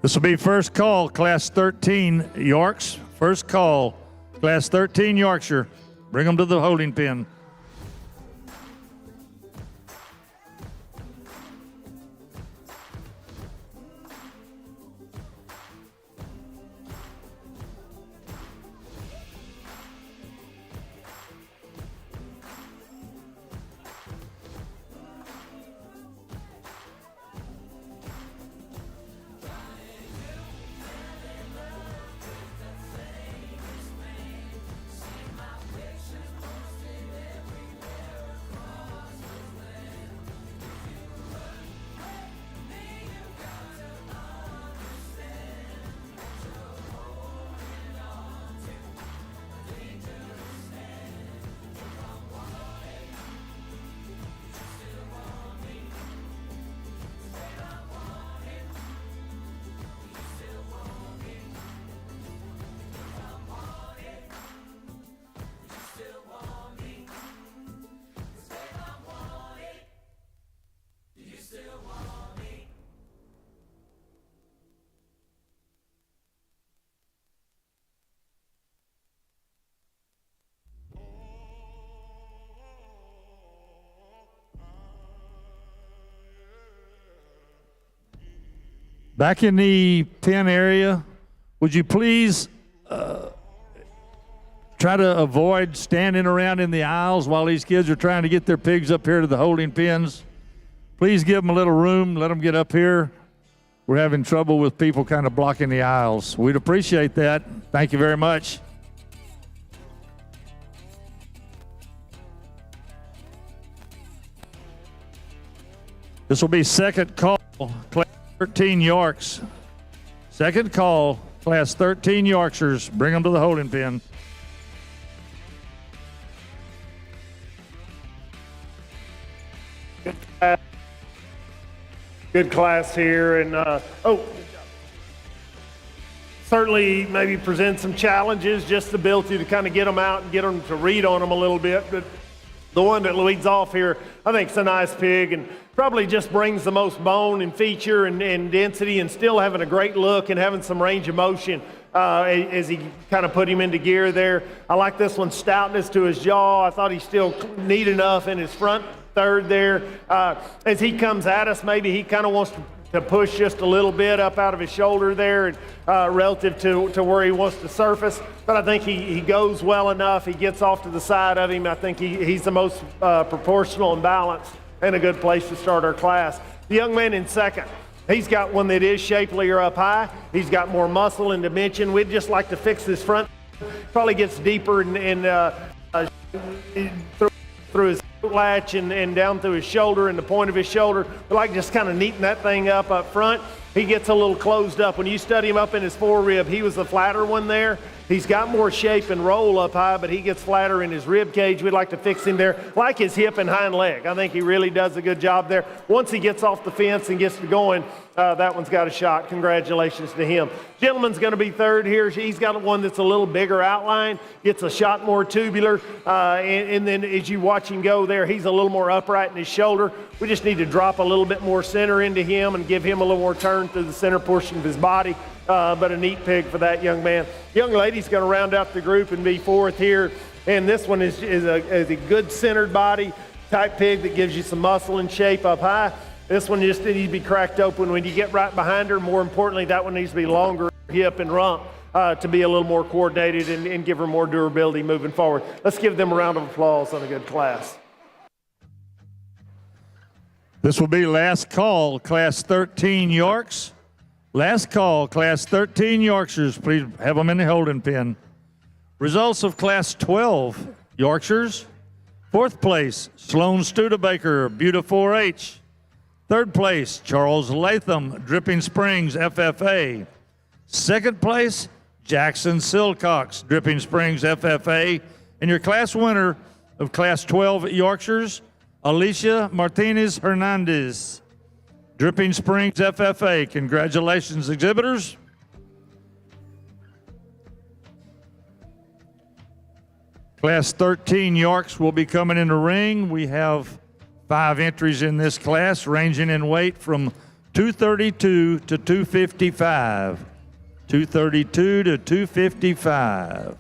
This will be first call, Class 13 Yorks. First call, Class 13 Yorkshire. Bring them to the holding pen. Back in the pen area, would you please try to avoid standing around in the aisles while these kids are trying to get their pigs up here to the holding pens? Please give them a little room, let them get up here. We're having trouble with people kind of blocking the aisles. We'd appreciate that. Thank you very much. This will be second call, Class 13 Yorks. Second call, Class 13 Yorkshires. Bring them to the holding pen. Good class here, and certainly maybe present some challenges, just the ability to kind of get them out and get them to read on them a little bit. But the one that leads off here, I think it's a nice pig and probably just brings the most bone and feature and density, and still having a great look and having some range of motion as he kind of put him into gear there. I like this one's stoutness to his jaw. I thought he's still neat enough in his front third there. As he comes at us, maybe he kind of wants to push just a little bit up out of his shoulder there, and relative to where he wants to surface. But I think he goes well enough. He gets off to the side of him. I think he's the most proportional and balanced, and a good place to start our class. The young man in second, he's got one that is shapelier up high. He's got more muscle and dimension. We'd just like to fix this front. Probably gets deeper and through his latch and down through his shoulder and the point of his shoulder. We like just kind of neaten that thing up front. He gets a little closed up. When you study him up in his forerib, he was the flatter one there. He's got more shape and roll up high, but he gets flatter in his rib cage. We'd like to fix him there, like his hip and hind leg. I think he really does a good job there. Once he gets off the fence and gets to going, that one's got a shot. Congratulations to him. Gentleman's going to be third here. He's got one that's a little bigger outline, gets a shot more tubular, and then as you watch him go there, he's a little more upright in his shoulder. We just need to drop a little bit more center into him and give him a little more turn through the center portion of his body. But a neat pig for that young man. Young lady's going to round out the group and be fourth here. And this one is a good centered body type pig that gives you some muscle and shape up high. This one just needs to be cracked open when you get right behind her. More importantly, that one needs to be longer hip and rump to be a little more coordinated and give her more durability moving forward. Let's give them a round of applause on a good class. This will be last call, Class 13 Yorks. Last call, Class 13 Yorkshires. Please have them in the holding pen. Results of Class 12 Yorkshires. Fourth place, Sloan Studebaker, Buda 4-H. Third place, Charles Latham, Dripping Springs, FFA. Second place, Jackson Silcox, Dripping Springs, FFA. And your class winner of Class 12 Yorkshires, Alicia Martinez Hernandez, Dripping Springs, FFA. Congratulations, exhibitors. Class 13 Yorks will be coming in the ring. We have 5 entries in this class, ranging in weight from 232 to 255. 232 to 255.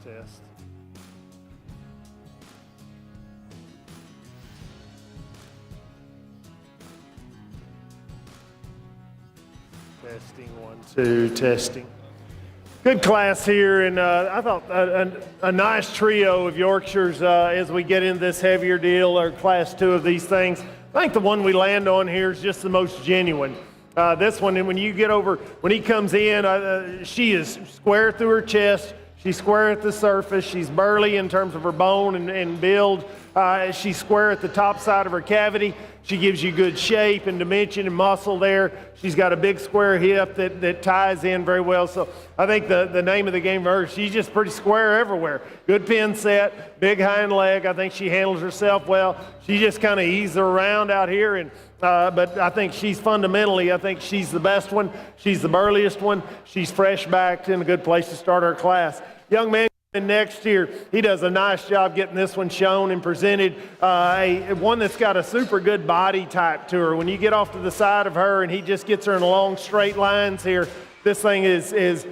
Test. Testing, 1, 2, testing. Good class here, and I thought a nice trio of Yorkshires as we get into this heavier deal, or class 2 of these things. I think the one we land on here is just the most genuine. This one, and when he comes in, she is square through her chest. She's square at the surface. She's burly in terms of her bone and build. She's square at the top side of her cavity. She gives you good shape and dimension and muscle there. She's got a big square hip that ties in very well. So I think the name of the game for her, she's just pretty square everywhere. Good pin set, big hind leg. I think she handles herself well. She just kind of eases her around out here. But I think she's fundamentally, I think she's the best one. She's the burliest one. She's fresh backed in a good place to start her class. Young man next year, he does a nice job getting this one shown and presented. One that's got a super good body type to her. When you get off to the side of her and he just gets her in long straight lines here, this thing is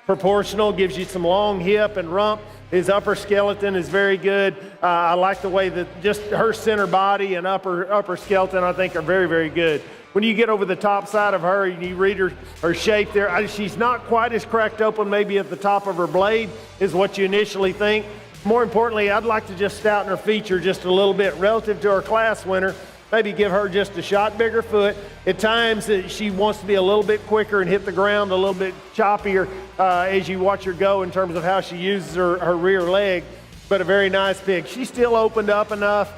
proportional, gives you some long hip and rump. His upper skeleton is very good. I like the way that just her center body and upper skeleton, I think, are very, very good. When you get over the top side of her and you read her shape there, she's not quite as cracked open maybe at the top of her blade is what you initially think. More importantly, I'd like to just stouten her feature just a little bit relative to her class winner. Maybe give her just a shot bigger foot. At times, she wants to be a little bit quicker and hit the ground a little bit choppier as you watch her go in terms of how she uses her rear leg, but a very nice pig. She's still opened up enough.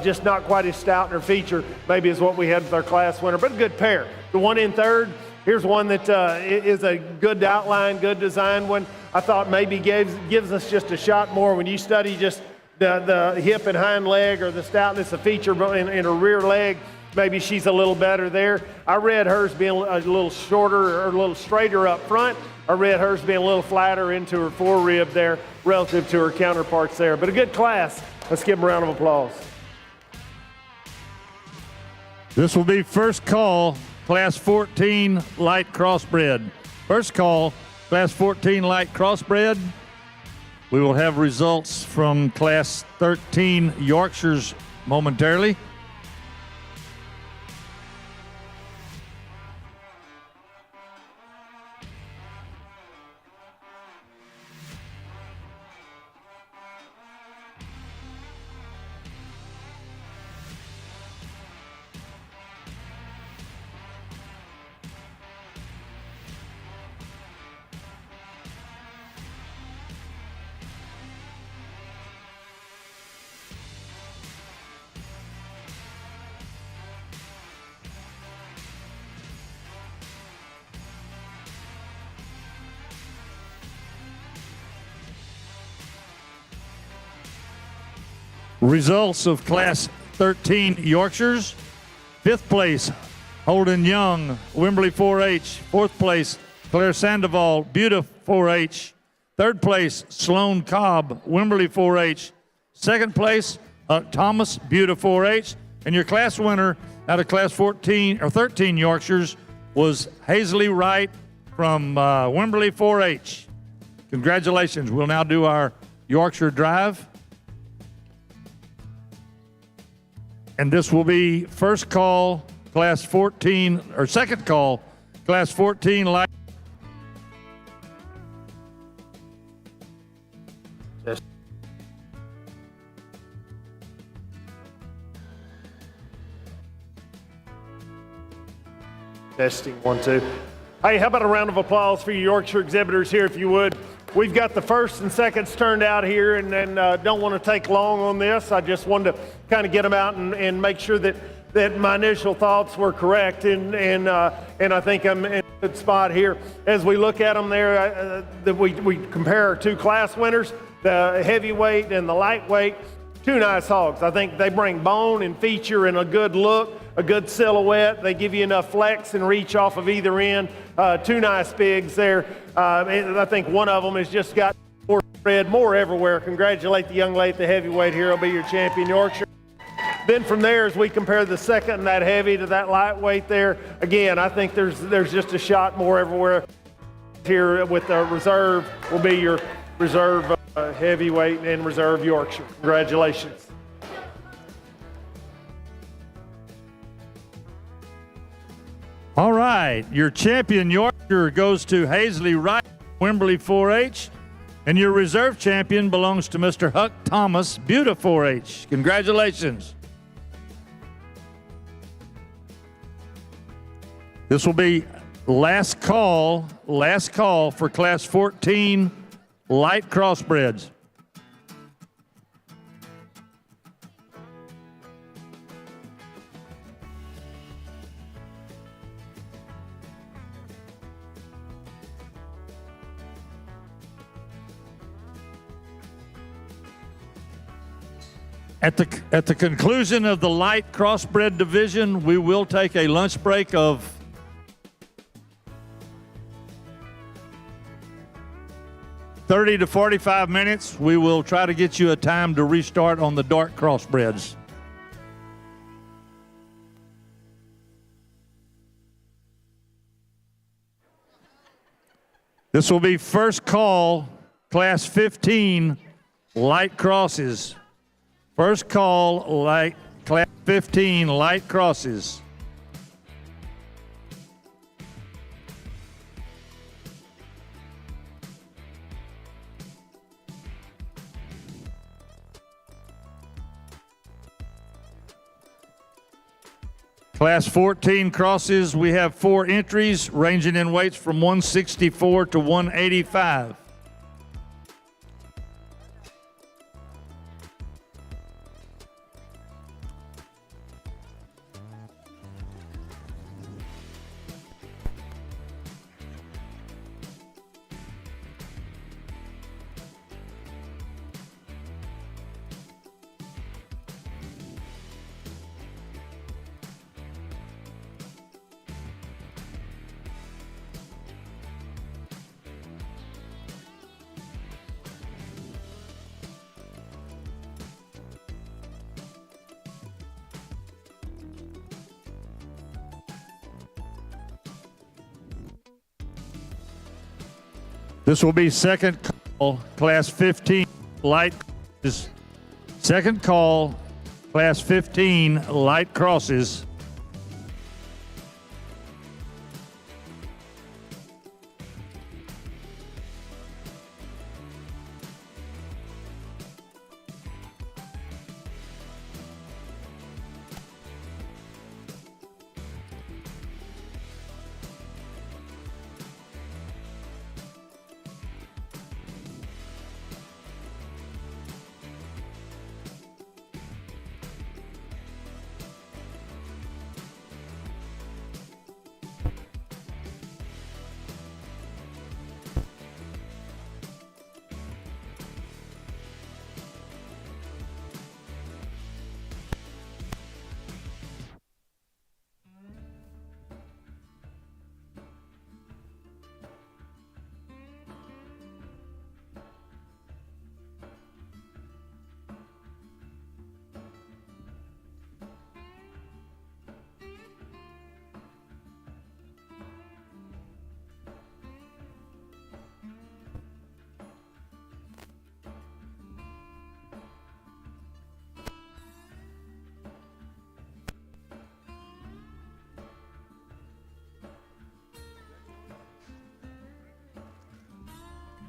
Just not quite as stout in her feature, maybe is what we had with our class winner, but a good pair. The one in third, here's one that is a good outline, good design one. I thought maybe gives us just a shot more. When you study just the hip and hind leg or the stoutness of feature in her rear leg, maybe she's a little better there. I read hers being a little shorter or a little straighter up front. I read hers being a little flatter into her forerib there relative to her counterparts there. But a good class. Let's give them a round of applause. This will be first call, Class 14 light crossbred. First call, Class 14 light crossbred. We will have results from Class 13 Yorkshires momentarily. Results of Class 13 Yorkshires. Fifth place, Holden Young, Wimberley 4H. Fourth place, Claire Sandoval, Buda 4H. Third place, Sloan Cobb, Wimberley 4H. Second place, Thomas, Buda 4H. And your class winner out of Class 14 or 13 Yorkshires was Hazley Wright from Wimberley 4H. Congratulations. We'll now do our Yorkshire drive. And this will be first call, Class 14, or second call, Class 14 light. Testing, 1, 2. Hey, how about a round of applause for your Yorkshire exhibitors here, if you would. We've got the first and seconds turned out here, and don't want to take long on this. I just wanted to kind of get them out and make sure that my initial thoughts were correct, and I think I'm in a good spot here. As we look at them there, we compare our two class winners, the heavyweight and the lightweight. Two nice hogs. I think they bring bone and feature and a good look, a good silhouette. They give you enough flex and reach off of either end. Two nice pigs there. I think one of them has just got more spread, more everywhere. Congratulate the young lady at the heavyweight here. Will be your champion, Yorkshire. Then from there, as we compare the second and that heavy to that lightweight there, again, I think there's just a shot more everywhere. Here with the reserve will be your reserve heavyweight and reserve Yorkshire. Congratulations. All right, your champion Yorkshire goes to Hazley Wright, Wimberley 4H, and your reserve champion belongs to Mr. Huck Thomas, Buda 4H. Congratulations. This will be last call for Class 14 light crossbreds. At the conclusion of the light crossbred division, we will take a lunch break of 30 to 45 minutes. We will try to get you a time to restart on the dark crossbreds. This will be first call, class 15, light crosses. First call, light, class 15, light crosses. Class 14 crosses, we have 4 entries ranging in weights from 164 to 185. This will be second call, class 15, light crosses. Second call, class 15, light crosses.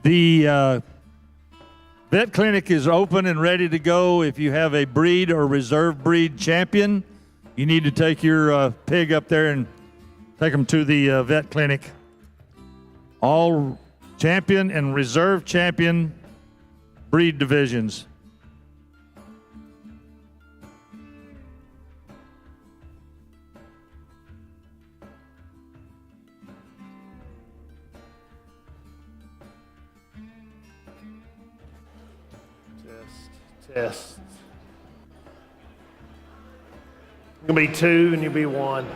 The vet clinic is open and ready to go. If you have a breed or reserve breed champion, you need to take your pig up there and take them to the vet clinic. All champion and reserve champion breed divisions. Test. You'll be 2 and you'll be 1.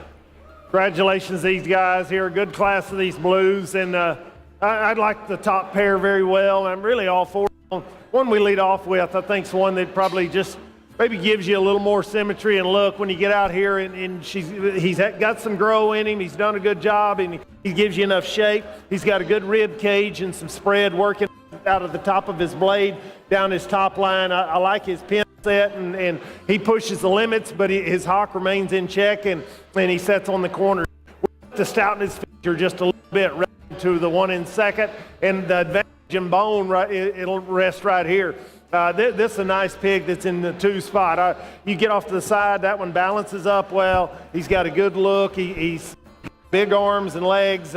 Congratulations, these guys here. A good class of these blues. And I'd like the top pair very well. I'm really all for it. One we lead off with, I think, is one that probably just maybe gives you a little more symmetry and look when you get out here. And he's got some grow in him. He's done a good job, and he gives you enough shape. He's got a good rib cage and some spread working out of the top of his blade down his top line. I like his pin set, and he pushes the limits, but his hock remains in check, and he sets on the corner. To stouten his feature just a little bit to the one in second, and the advantage in bone, right, it'll rest right here. This is a nice pig that's in the 2 spot. You get off to the side, that one balances up well. He's got a good look. He's big arms and legs.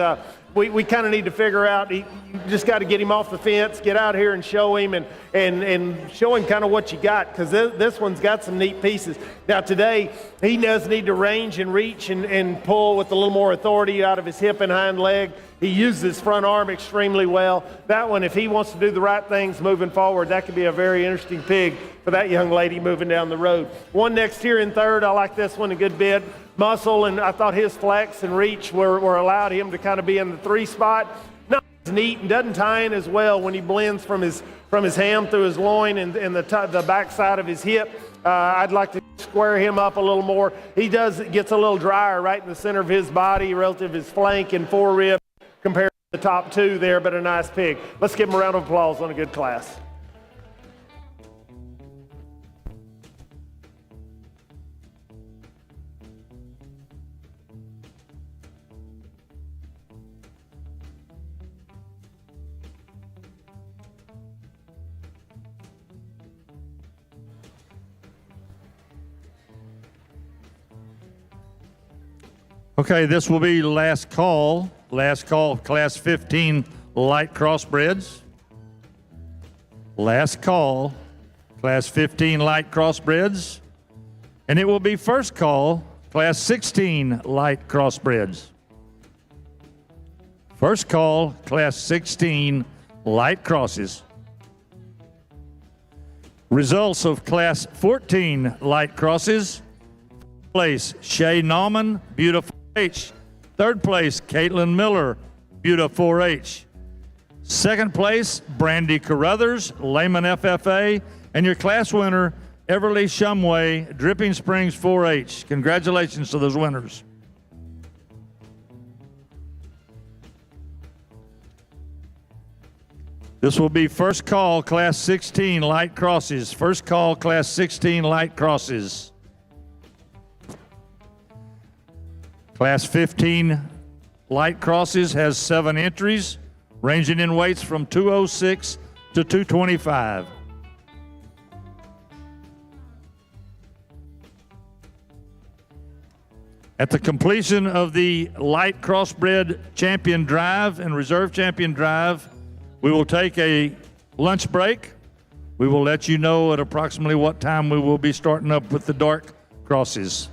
We kind of need to figure out, you just got to get him off the fence, get out here and show him, and show him kind of what you got, because this one's got some neat pieces. Now today, he does need to range and reach and pull with a little more authority out of his hip and hind leg. He uses his front arm extremely well. That one, if he wants to do the right things moving forward, that could be a very interesting pig for that young lady moving down the road. One next here in third, I like this one a good bit. Muscle, and I thought his flex and reach were allowed him to kind of be in the 3 spot. Not as neat and doesn't tie in as well when he blends from his ham through his loin and the back side of his hip. I'd like to square him up a little more. He gets a little drier right in the center of his body relative to his flank and forerib compared to the top 2 there, but a nice pig. Let's give him a round of applause on a good class. Okay, this will be last call. Last call, class 15 light crossbreds. Last call, class 15 light crossbreds. And it will be first call, class 16 light crossbreds. First call, class 16 light crosses. Results of class 14 light crosses. Place, Shay Nauman, Beautiful H. Third place, Caitlin Miller, Buta 4H. Second place, Brandy Carruthers, Lehman FFA. And your class winner, Everly Shumway, Dripping Springs 4H. Congratulations to those winners. This will be first call, class 16 light crosses. First call, class 16 light crosses. Class 15 light crosses has 7 entries, ranging in weights from 206 to 225. At the completion of the light crossbred champion drive and reserve champion drive, we will take a lunch break. We will let you know at approximately what time we will be starting up with the dark crosses.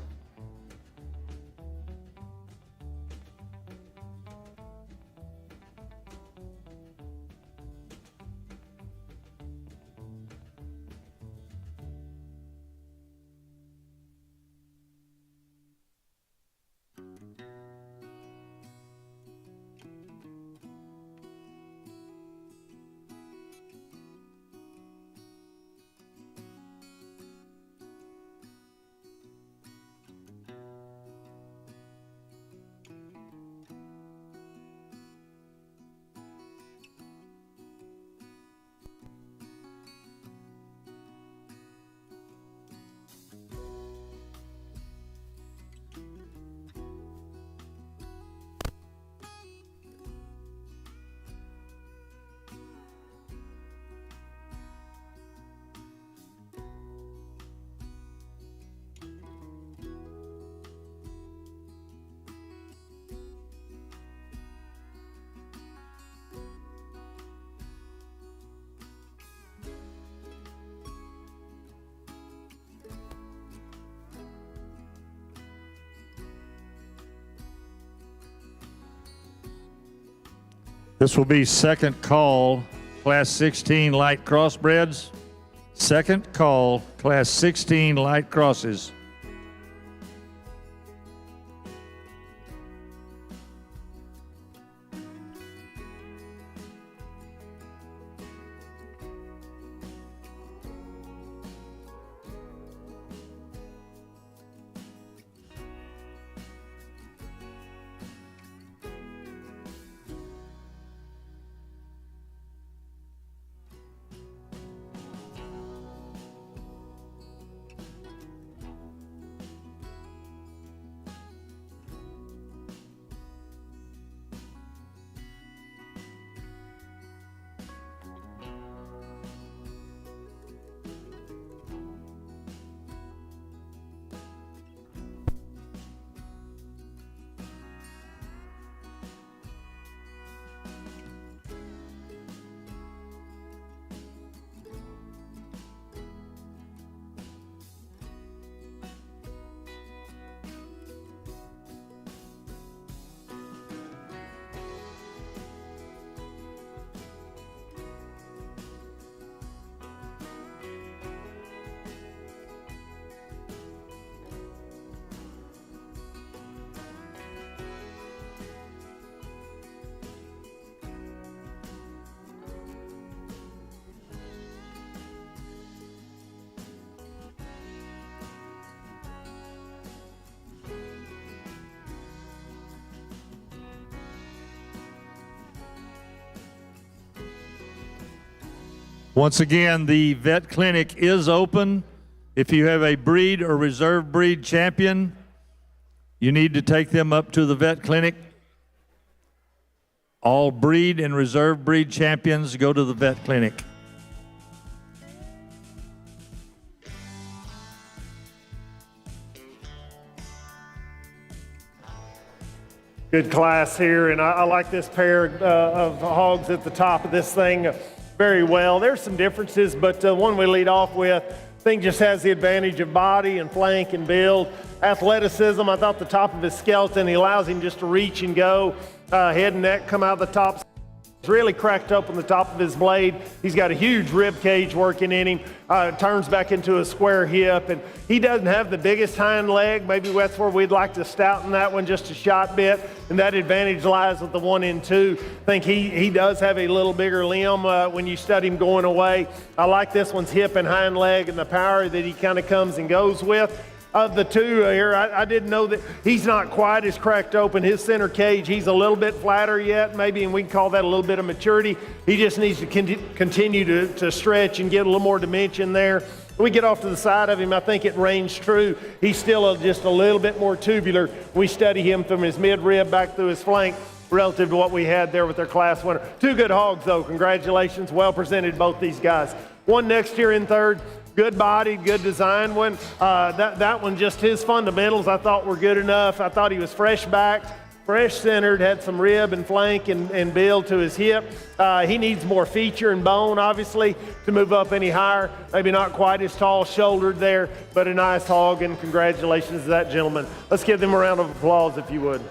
This will be second call, class 16 light crossbreds. Second call, class 16 light crosses. Once again, the vet clinic is open. If you have a breed or reserve breed champion, you need to take them up to the vet clinic. All breed and reserve breed champions go to the vet clinic. Good class here, and I like this pair of hogs at the top of this thing very well. There's some differences, but the one we lead off with, thing just has the advantage of body and flank and build. Athleticism, I thought the top of his skeleton, he allows him just to reach and go. Head and neck come out of the top. It's really cracked open the top of his blade. He's got a huge rib cage working in him. Turns back into a square hip, and he doesn't have the biggest hind leg. Maybe that's where we'd like to stouten that one just a shot bit, and that advantage lies with the 1 and 2. I think he does have a little bigger limb when you study him going away. I like this one's hip and hind leg and the power that he kind of comes and goes with. Of the two here, I didn't know that he's not quite as cracked open. His center cage, he's a little bit flatter yet, maybe, and we can call that a little bit of maturity. He just needs to continue to stretch and get a little more dimension there. When we get off to the side of him, I think it reigns true. He's still just a little bit more tubular. We study him from his mid-rib back through his flank relative to what we had there with their class winner. Two good hogs, though. Congratulations. Well presented, both these guys. One next year in third. Good body, good design one. That one, just his fundamentals I thought were good enough. I thought he was fresh backed, fresh centered, had some rib and flank and build to his hip. He needs more feature and bone, obviously, to move up any higher. Maybe not quite as tall shouldered there, but a nice hog, and congratulations to that gentleman. Let's give them a round of applause if you would.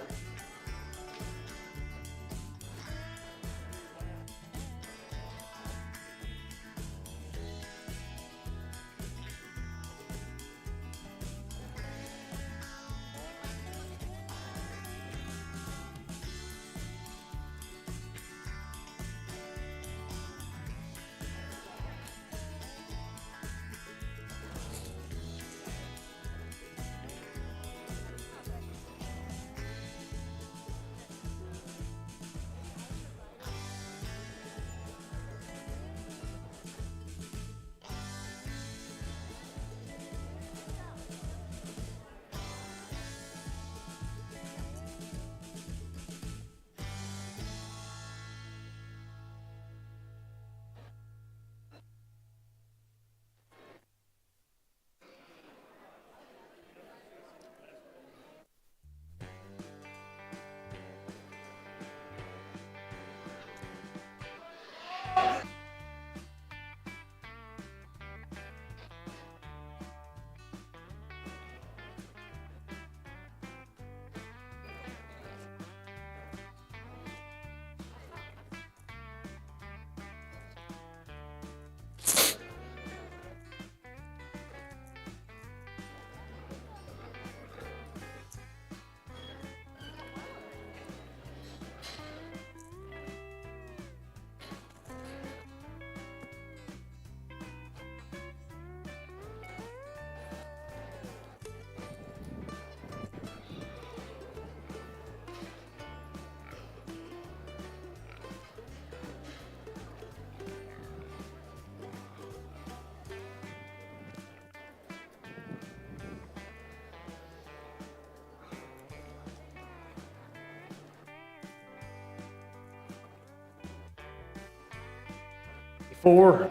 Four.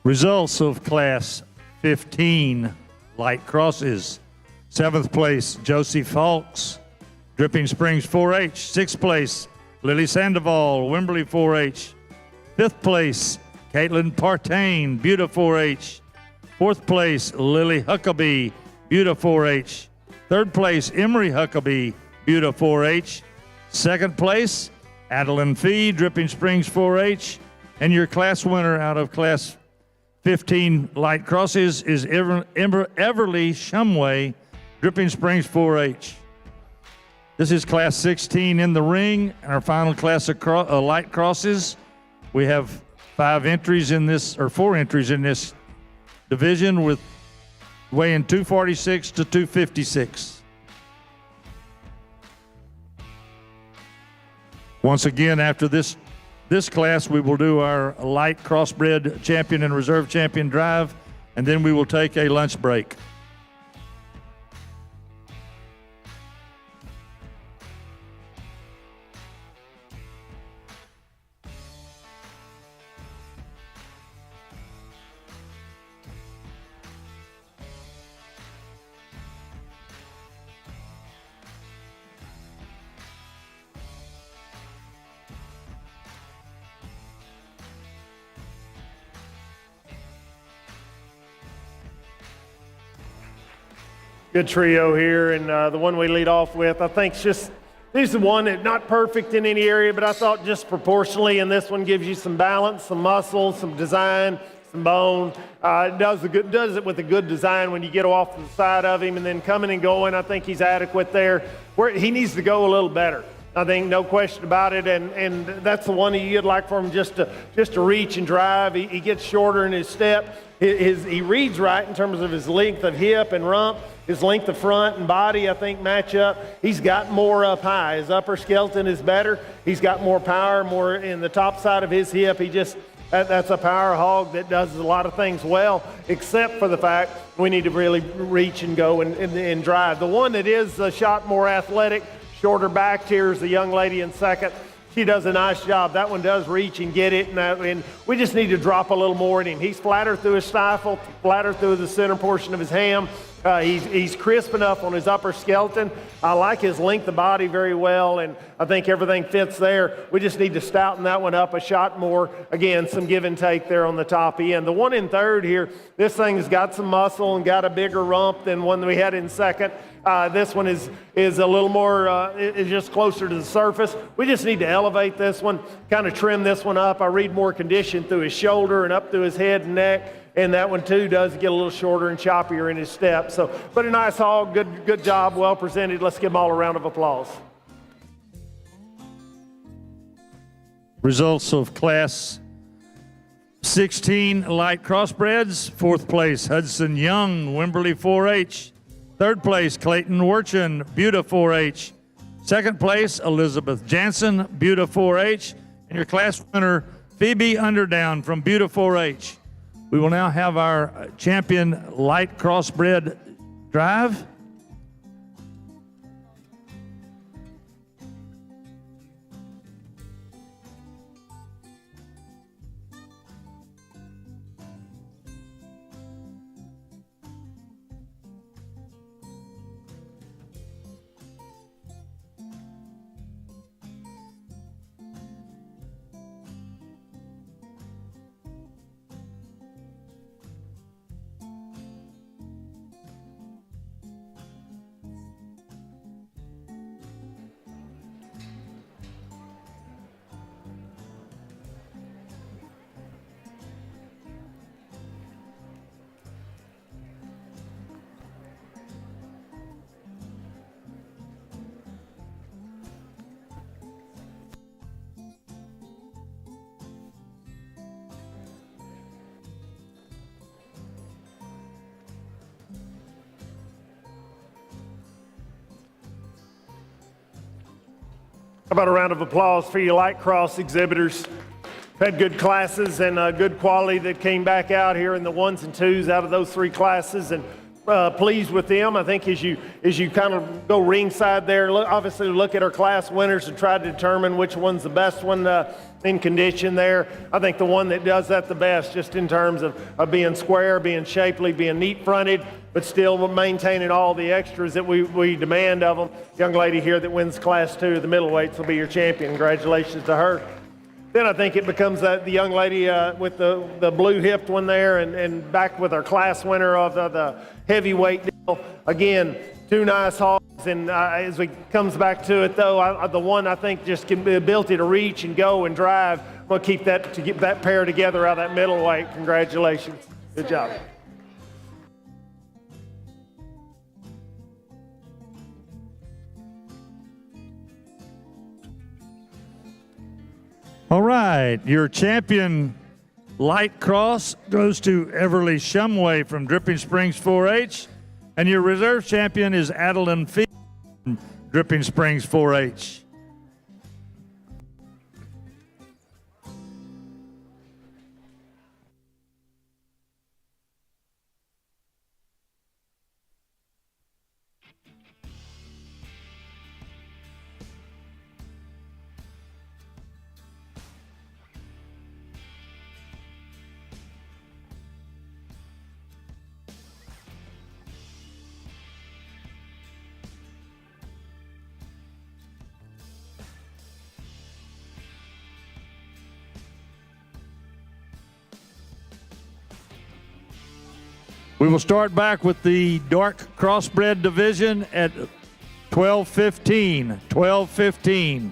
Results of Class 15 light crosses. 7th place, Josie Falks, Dripping Springs 4-H. 6th place, Lily Sandoval, Wimberley 4-H. 5th place, Caitlin Partain, Buda 4-H. 4th place, Lily Huckabee, Buda 4-H. 3rd place, Emery Huckabee, Buda 4-H. 2nd place, Adeline Fee, Dripping Springs 4-H. And your class winner out of Class 15 light crosses is Everly Shumway, Dripping Springs 4-H. This is Class 16 in the ring, and our final class of light crosses. We have 4 entries in this division with weighing 246 to 256. Once again, after this class, we will do our light crossbred champion and reserve champion drive, and then we will take a lunch break. Good trio here, and the one we lead off with, I think, this is the one that not perfect in any area, but I thought just proportionally, and this one gives you some balance, some muscle, some design, some bone. It does it with a good design when you get off the side of him, and then coming and going, I think he's adequate there. Where he needs to go a little better. I think no question about it, and that's the one that you'd like for him just to reach and drive. He gets shorter in his step. He reads right in terms of his length of hip and rump. His length of front and body, I think, match up. He's got more up high. His upper skeleton is better. He's got more power, more in the top side of his hip. That's a power hog that does a lot of things well, except for the fact we need to really reach and go and drive. The one that is a shot more athletic, shorter back here is the young lady in second. She does a nice job. That one does reach and get it, and we just need to drop a little more in him. He's flatter through his stifle, flatter through the center portion of his ham. He's crisp enough on his upper skeleton. I like his length of body very well, and I think everything fits there. We just need to stouten that one up a shot more. Again, some give and take there on the top end. The one in third here, this thing's got some muscle and got a bigger rump than one that we had in second. This one is a little more, is just closer to the surface. We just need to elevate this one, kind of trim this one up. I read more condition through his shoulder and up through his head and neck. And that one too does get a little shorter and choppier in his step. So, but a nice hog, good job, well presented. Let's give them all a round of applause. Results of Class 16 light crossbreds. Fourth place, Hudson Young, Wimberley 4-H. Third place, Clayton Werchin, Buda 4-H. Second place, Elizabeth Jansen, Buda 4-H. And your class winner, Phoebe Underdown from Buda 4-H. We will now have our champion light crossbred drive. How about a round of applause for your light cross exhibitors? Had good classes and good quality that came back out here in the ones and twos out of those three classes, and pleased with them. I think as you kind of go ringside there, obviously look at our class winners and try to determine which one's the best one in condition there. I think the one that does that the best, just in terms of being square, being shapely, being neat fronted, but still maintaining all the extras that we demand of them. Young lady here that wins class 2, the middleweights, will be your champion. Congratulations to her. Then I think it becomes the young lady with the blue-hipped one there, and back with our class winner of the heavyweight deal. Again, two nice hogs, and as we comes back to it, though, the one I think just can be the ability to reach and go and drive. I'm going to keep that pair together out of that middleweight. Congratulations. Good job. All right, your champion light cross goes to Everly Shumway from Dripping Springs 4-H, and your reserve champion is Adeline Fee from Dripping Springs 4-H. We will start back with the dark crossbred division at 12:15. 12:15.